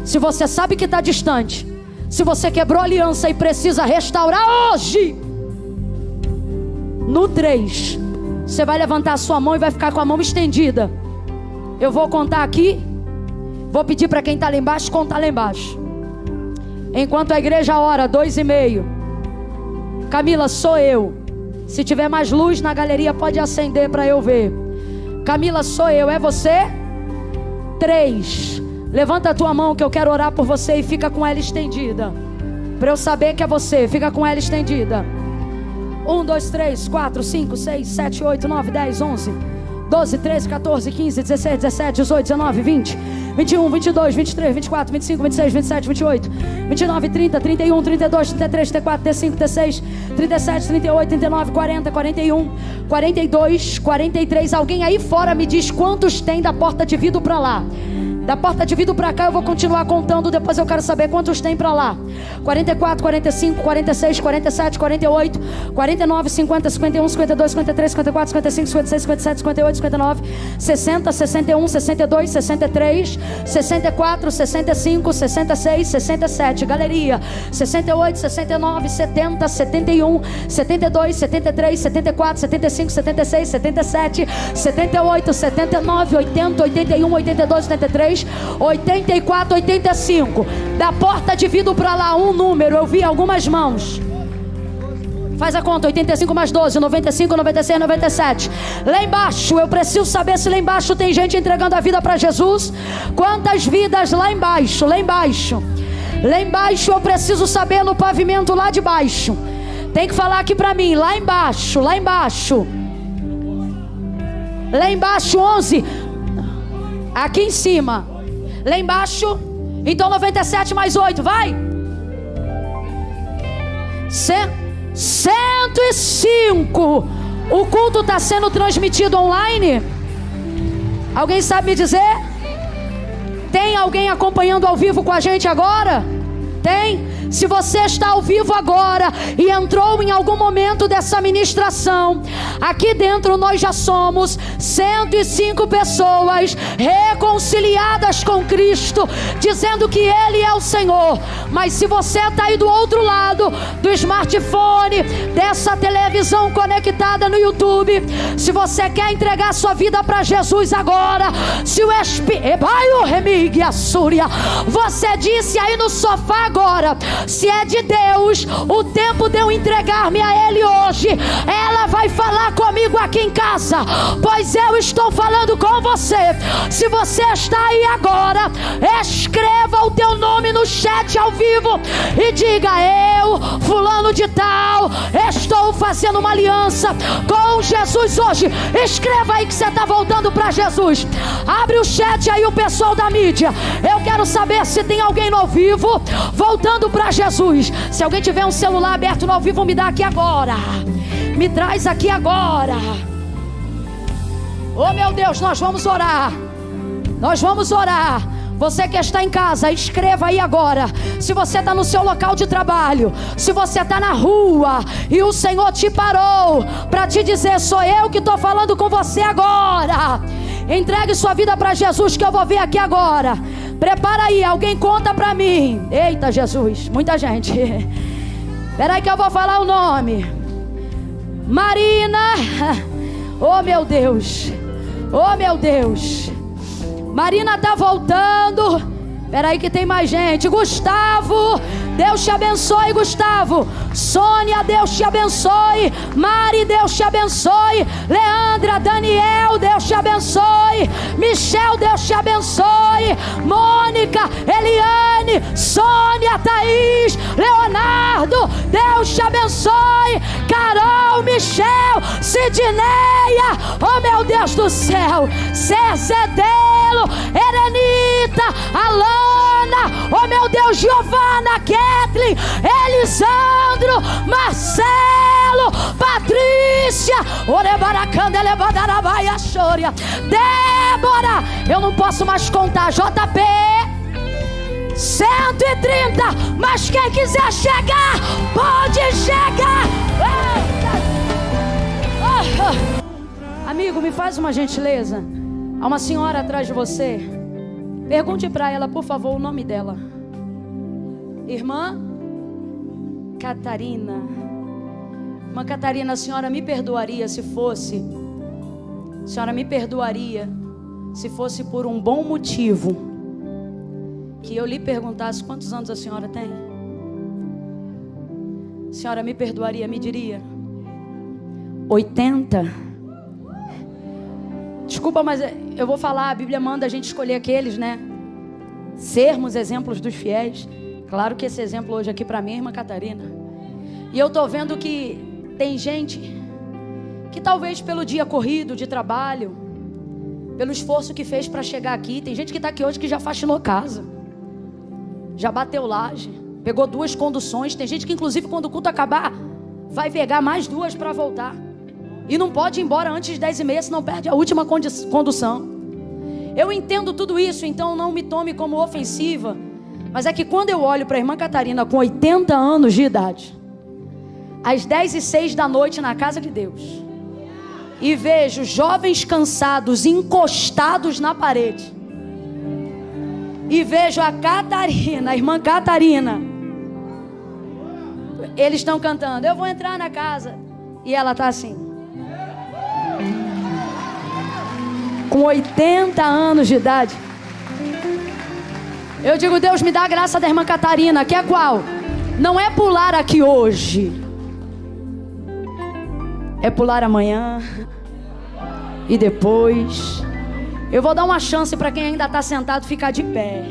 se você sabe que está distante, se você quebrou a aliança e precisa restaurar hoje, no 3, você vai levantar a sua mão e vai ficar com a mão estendida. Eu vou contar aqui. Vou pedir para quem está lá embaixo contar lá embaixo. Enquanto a igreja ora, 2,5. Camila, sou eu. Se tiver mais luz na galeria, pode acender para eu ver. Camila, sou eu. É você? 3. Levanta a tua mão que eu quero orar por você e fica com ela estendida. Para eu saber que é você. Fica com ela estendida. 1, 2, 3, 4, 5, 6, 7, 8, 9, 10, 11, 12, 13, 14, 15, 16, 17, 18, 19, 20, 21, 22, 23, 24, 25, 26, 27, 28, 29, 30, 31, 32, 33, 34, 35, 36, 37, 38, 39, 40, 41, 42, 43. Alguém aí fora me diz quantos tem da porta de vidro para lá. Da porta de vidro para cá eu vou continuar contando. Depois eu quero saber quantos tem para lá. 44, 45, 46, 47, 48, 49, 50, 51, 52, 53, 54, 55, 56, 57, 58, 59, 60, 61, 62, 63, 64, 65, 66, 67. Galeria. 68, 69, 70, 71, 72, 73, 74, 75, 76, 77, 78, 79, 80, 81, 82, 83, 84, 85. Da porta de vidro para lá, um número, eu vi algumas mãos. Faz a conta, 85 mais 12, 95, 96, 97. Lá embaixo, eu preciso saber se lá embaixo tem gente entregando a vida para Jesus. Quantas vidas lá embaixo, lá embaixo. Lá embaixo eu preciso saber no pavimento lá de baixo. Tem que falar aqui para mim, lá embaixo, lá embaixo. Lá embaixo 11. Aqui em cima. Lá embaixo. Então 97 mais 8, vai. 105. O culto está sendo transmitido online? Alguém sabe me dizer? Tem alguém acompanhando ao vivo com a gente agora? Tem? Se você está ao vivo agora e entrou em algum momento dessa ministração, aqui dentro nós já somos 105 pessoas reconciliadas com Cristo, dizendo que Ele é o Senhor. Mas se você está aí do outro lado do smartphone, dessa televisão conectada no YouTube, se você quer entregar sua vida para Jesus agora, se o Espírito, você disse aí no sofá agora, se é de Deus, o tempo de eu entregar-me a Ele hoje, ela vai falar comigo aqui em casa, pois eu estou falando com você. Se você está aí agora, escreva o teu nome no chat ao vivo e diga: eu, fulano de tal, estou fazendo uma aliança com Jesus hoje. Escreva aí que você está voltando para Jesus. Abre o chat aí, o pessoal da mídia. Eu quero saber se tem alguém no ao vivo voltando para Jesus. Se alguém tiver um celular aberto no ao vivo, me dá aqui agora. Me traz aqui agora. Oh meu Deus, nós vamos orar. Nós vamos orar. Você que está em casa, escreva aí agora. Se você está no seu local de trabalho, se você está na rua e o Senhor te parou para te dizer: sou eu que estou falando com você agora. Entregue sua vida para Jesus, que eu vou ver aqui agora. Prepara aí, alguém conta para mim. Eita Jesus, muita gente. Espera aí que eu vou falar o nome. Marina. Oh meu Deus. Oh meu Deus. Marina tá voltando. Espera aí que tem mais gente. Gustavo, Deus te abençoe, Gustavo. Sônia, Deus te abençoe. Mari, Deus te abençoe. Leandra, Daniel, Deus te abençoe. Michel, Deus te abençoe. Mônica, Eliane, Sônia, Thaís, Leonardo, Deus te abençoe. Carol, Michel, Sidneia, oh meu Deus do céu. Cedelo, Erenita, Alana, oh meu Deus, Giovana, Kathleen, Elisandro, Marcelo, Patrícia, Débora, eu não posso mais contar. JP, 130, mas quem quiser chegar, pode chegar. Amigo, me faz uma gentileza. Há uma senhora atrás de você. Pergunte para ela, por favor, o nome dela. Irmã Catarina. Irmã Catarina, a senhora me perdoaria se fosse... A senhora me perdoaria se fosse por um bom motivo que eu lhe perguntasse quantos anos a senhora tem? A senhora me perdoaria, me diria 80? Desculpa, mas eu vou falar, a Bíblia manda a gente escolher aqueles, né? Sermos exemplos dos fiéis. Claro que esse exemplo hoje aqui para mim é a irmã Catarina. E eu tô vendo que tem gente que talvez pelo dia corrido de trabalho, pelo esforço que fez para chegar aqui, tem gente que está aqui hoje que já faxinou casa, já bateu laje, pegou 2 conduções. Tem gente que inclusive quando o culto acabar vai pegar mais 2 para voltar, e não pode ir embora antes das 10h30, senão perde a última condução. Eu entendo tudo isso, então não me tome como ofensiva, mas é que quando eu olho para a irmã Catarina com 80 anos de idade, às 10h06 da noite na casa de Deus, e vejo jovens cansados encostados na parede, e vejo a Catarina, a irmã Catarina, eles estão cantando, eu vou entrar na casa, e ela está assim, com 80 anos de idade. Eu digo, Deus, me dá a graça da irmã Catarina, que é qual? Não é pular aqui hoje, é pular amanhã e depois. Eu vou dar uma chance para quem ainda está sentado ficar de pé,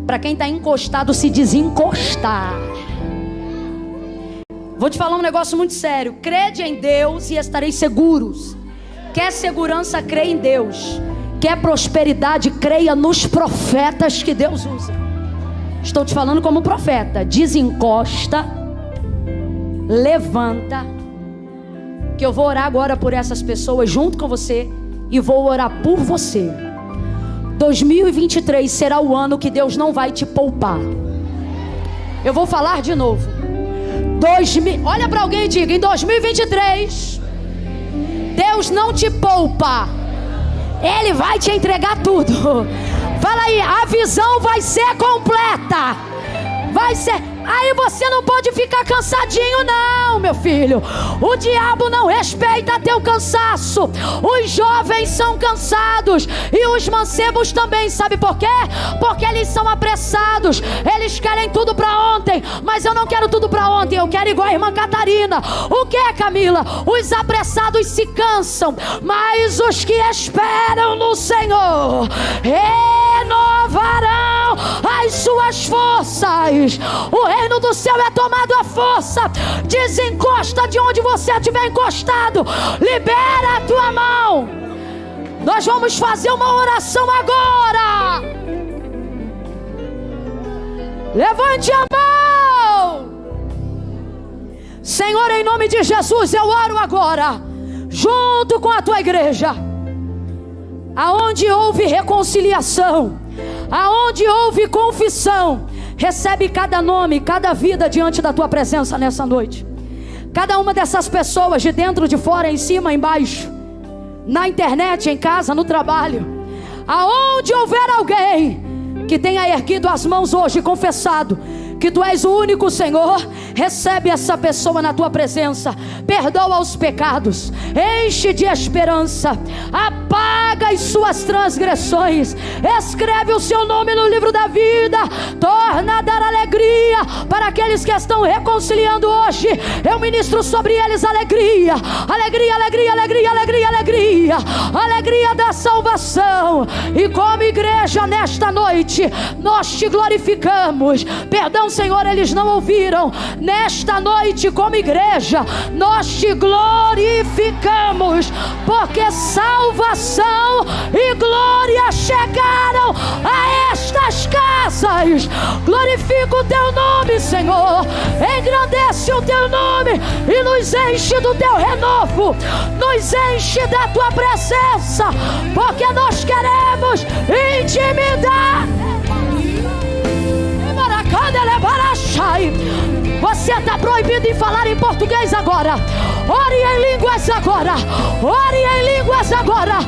para quem está encostado se desencostar. Vou te falar um negócio muito sério. Crede em Deus e estareis seguros. Quer segurança, crê em Deus. Quer prosperidade, creia nos profetas que Deus usa. Estou te falando como profeta. Desencosta, levanta, que eu vou orar agora por essas pessoas junto com você, e vou orar por você. 2023 será o ano que Deus não vai te poupar. Eu vou falar de novo. Olha para alguém e diga, em 2023 Deus não te poupa, Ele vai te entregar tudo. Fala aí, a visão vai ser completa. Vai ser. Aí você não pode ficar cansadinho não, meu filho. O diabo não respeita teu cansaço. Os jovens são cansados e os mancebos também. Sabe por quê? Porque eles são apressados. Eles querem tudo para ontem. Mas eu não quero tudo para ontem. Eu quero igual a irmã Catarina. O que, Camila? Os apressados se cansam, mas os que esperam no Senhor renovarão as suas forças. O reino do céu é tomado à força. Desencosta de onde você estiver encostado. Libera a tua mão. Nós vamos fazer uma oração agora. Levante a mão. Senhor, em nome de Jesus, eu oro agora, junto com a tua igreja, aonde houve reconciliação, aonde houve confissão, recebe cada nome, cada vida diante da tua presença nessa noite. Cada uma dessas pessoas, de dentro, de fora, em cima, embaixo, na internet, em casa, no trabalho, aonde houver alguém que tenha erguido as mãos hoje e confessado que tu és o único Senhor, recebe essa pessoa na tua presença, perdoa os pecados, enche de esperança, apaga as suas transgressões, escreve o seu nome no livro da vida, torna a dar alegria para aqueles que estão reconciliando hoje. Eu ministro sobre eles alegria, alegria, alegria, alegria, alegria, alegria, alegria da salvação. E como igreja nesta noite, nós te glorificamos. Perdão, Senhor, eles não ouviram. Nesta noite, como igreja, nós te glorificamos, porque salvação e glória chegaram a estas casas. Glorifica o teu nome, Senhor, engrandece o teu nome e nos enche do teu renovo, nos enche da tua presença, porque nós queremos intimidade. Você está proibido de falar em português agora. Ore em línguas agora. Ore em línguas agora.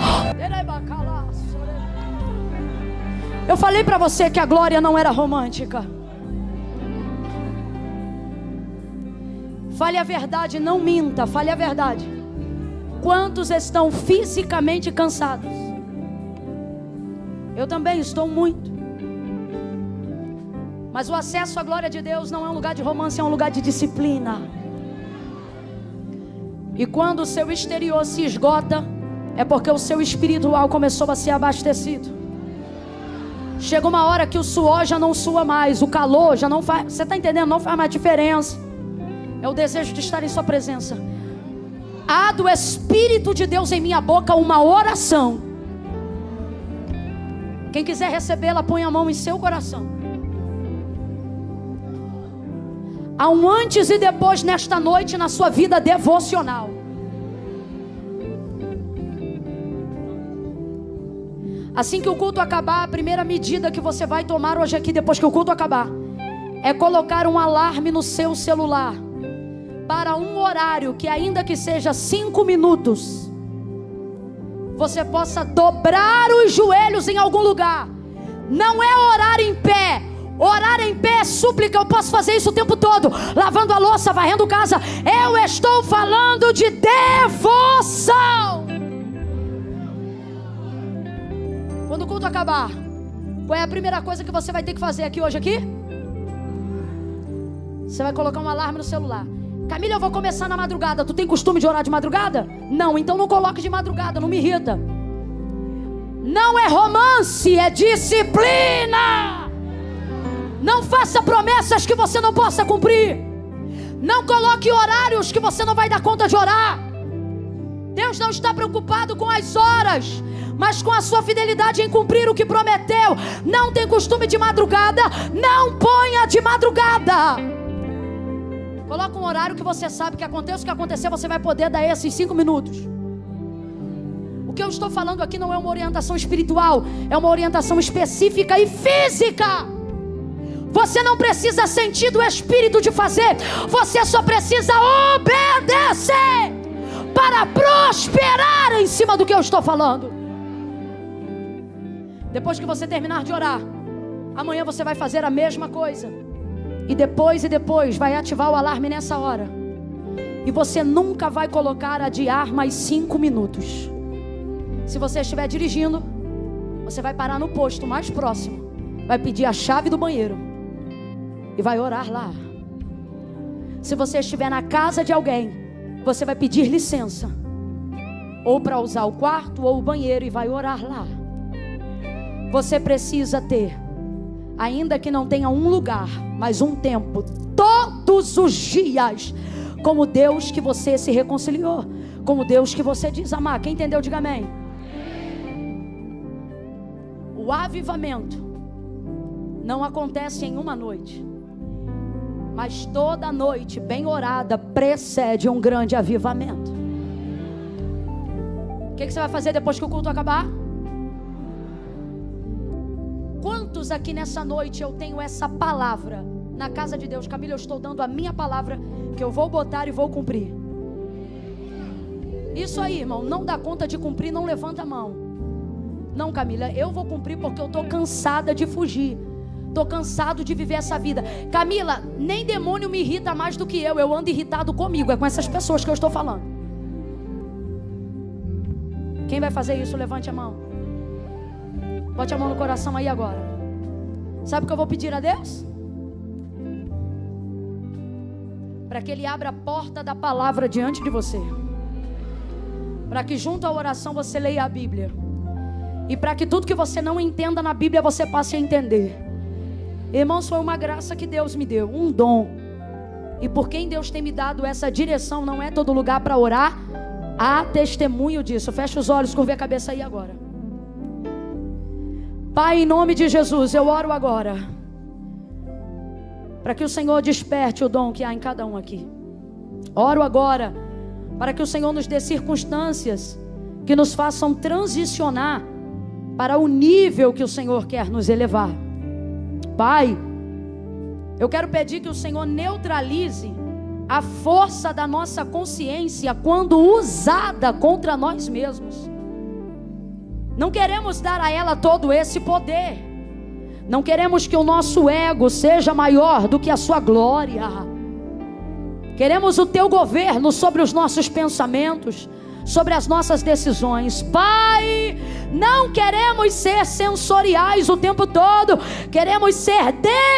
Eu falei para você que a glória não era romântica. Fale a verdade, não minta. Fale a verdade. Quantos estão fisicamente cansados? Eu também estou muito. Mas o acesso à glória de Deus não é um lugar de romance, é um lugar de disciplina. E quando o seu exterior se esgota, é porque o seu espiritual começou a ser abastecido. Chega uma hora que o suor já não sua mais, o calor já não faz, você está entendendo? Não faz mais diferença. É o desejo de estar em sua presença. Há do Espírito de Deus em minha boca uma oração. Quem quiser recebê-la, põe a mão em seu coração. Há um antes e depois nesta noite na sua vida devocional. Assim que o culto acabar, a primeira medida que você vai tomar hoje aqui, depois que o culto acabar, é colocar um alarme no seu celular para um horário que, ainda que seja 5 minutos, você possa dobrar os joelhos em algum lugar. Não é orar em pé. Orar em pé é súplica. Eu posso fazer isso o tempo todo, lavando a louça, varrendo casa. Eu estou falando de devoção. Quando o culto acabar, qual é a primeira coisa que você vai ter que fazer aqui hoje aqui? Você vai colocar um alarme no celular. Camila, eu vou começar na madrugada. Tu tem costume de orar de madrugada? Não, então não coloque de madrugada, não me irrita. Não é romance, é disciplina. Não faça promessas que você não possa cumprir. Não coloque horários que você não vai dar conta de orar. Deus não está preocupado com as horas, mas com a sua fidelidade em cumprir o que prometeu. Não tem costume de madrugada, não ponha de madrugada. Coloca um horário que você sabe que aconteça o que acontecer, você vai poder dar esses 5 minutos. O que eu estou falando aqui não é uma orientação espiritual, é uma orientação específica e física. Você não precisa sentir do Espírito de fazer, você só precisa obedecer para prosperar em cima do que eu estou falando. Depois que você terminar de orar, amanhã você vai fazer a mesma coisa. E depois vai ativar o alarme nessa hora. E você nunca vai colocar adiar mais 5 minutos. Se você estiver dirigindo, você vai parar no posto mais próximo, vai pedir a chave do banheiro e vai orar lá. Se você estiver na casa de alguém, você vai pedir licença, ou para usar o quarto ou o banheiro, e vai orar lá. Você precisa ter, ainda que não tenha um lugar, mas um tempo, todos os dias, com o Deus que você se reconciliou, com o Deus que você diz amar. Quem entendeu, diga amém. O avivamento não acontece em uma noite, mas toda noite bem orada precede um grande avivamento. O que você vai fazer depois que o culto acabar? Quantos aqui nessa noite eu tenho essa palavra na casa de Deus? Camila, eu estou dando a minha palavra que eu vou botar e vou cumprir. Isso aí, irmão, não dá conta de cumprir, não levanta a mão. Não, Camila, eu vou cumprir porque eu estou cansada de fugir. Estou cansado de viver essa vida. Camila, nem demônio me irrita mais do que eu ando irritado comigo. É com essas pessoas que eu estou falando. Quem vai fazer isso? Levante a mão. Bote a mão no coração aí agora. Sabe o que eu vou pedir a Deus? Para que Ele abra a porta da palavra diante de você. Para que junto à oração você leia a Bíblia. E para que tudo que você não entenda na Bíblia você passe a entender. Irmãos, foi uma graça que Deus me deu, um dom. E por quem Deus tem me dado essa direção, não é todo lugar para orar. Há testemunho disso. Fecha os olhos, curva a cabeça aí agora. Pai, em nome de Jesus, eu oro agora para que o Senhor desperte o dom que há em cada um aqui. Oro agora para que o Senhor nos dê circunstâncias que nos façam transicionar para o nível que o Senhor quer nos elevar. Pai, eu quero pedir que o Senhor neutralize a força da nossa consciência quando usada contra nós mesmos. Não queremos dar a ela todo esse poder. Não queremos que o nosso ego seja maior do que a sua glória. Queremos o teu governo sobre os nossos pensamentos, sobre as nossas decisões. Pai, não queremos ser sensoriais o tempo todo, queremos ser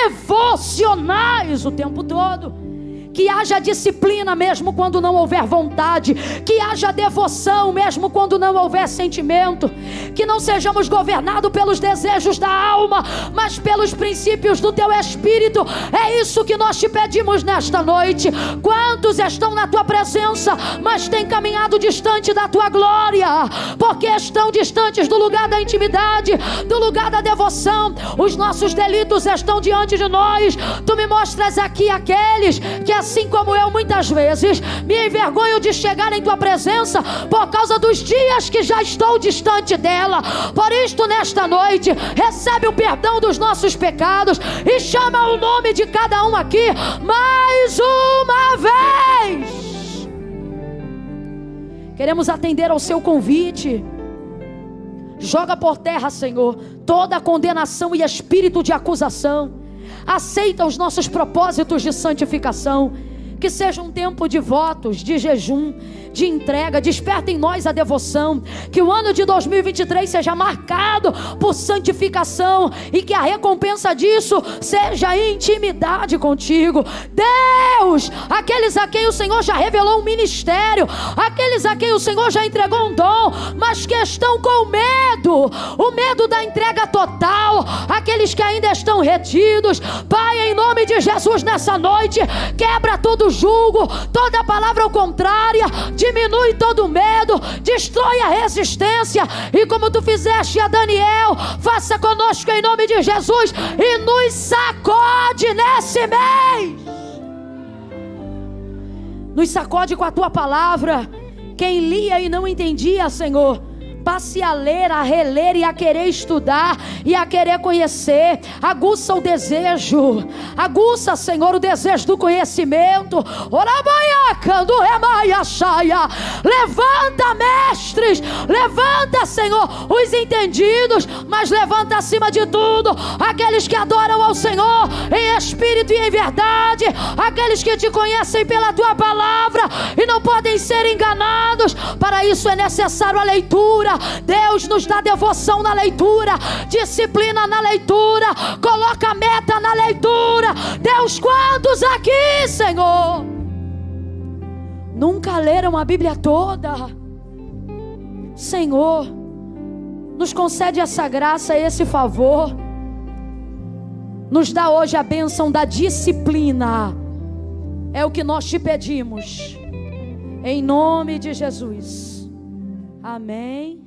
devocionais o tempo todo. Que haja disciplina mesmo quando não houver vontade, que haja devoção mesmo quando não houver sentimento, que não sejamos governados pelos desejos da alma, mas pelos princípios do teu Espírito. É isso que nós te pedimos nesta noite. Quantos estão na tua presença, mas têm caminhado distante da tua glória, porque estão distantes do lugar da intimidade, do lugar da devoção? Os nossos delitos estão diante de nós. Tu me mostras aqui aqueles que, assim como eu, muitas vezes me envergonho de chegar em tua presença por causa dos dias que já estou distante dela. Por isto, nesta noite, recebe o perdão dos nossos pecados e chama o nome de cada um aqui mais uma vez. Queremos atender ao seu convite. Joga por terra, Senhor, toda a condenação e espírito de acusação. Aceita os nossos propósitos de santificação. Que seja um tempo de votos, de jejum, de entrega. Desperta em nós a devoção. Que o ano de 2023 seja marcado por santificação, e que a recompensa disso seja a intimidade contigo. Deus, aqueles a quem o Senhor já revelou um ministério, aqueles a quem o Senhor já entregou um dom, mas que estão com medo, o medo da entrega total, aqueles que ainda estão retidos, Pai, em nome de Jesus, nessa noite, quebra todo julgo, toda palavra contrária, diminui todo medo, destrói a resistência, e como tu fizeste a Daniel, faça conosco em nome de Jesus, e nos sacode nesse mês. Nos sacode com a tua palavra. Quem lia e não entendia, Senhor, passe a ler, a reler e a querer estudar e a querer conhecer. Aguça o desejo, aguça, Senhor, o desejo do conhecimento. Levanta mestres, levanta, Senhor, os entendidos, mas levanta acima de tudo aqueles que adoram ao Senhor em espírito e em verdade, aqueles que te conhecem pela tua palavra e não podem ser enganados. Para isso é necessário a leitura. Deus, nos dá devoção na leitura, disciplina na leitura, coloca meta na leitura. Deus, quantos aqui, Senhor, nunca leram a Bíblia toda? Senhor, nos concede essa graça, esse favor. Nos dá hoje a bênção da disciplina. É o que nós te pedimos, em nome de Jesus. Amém.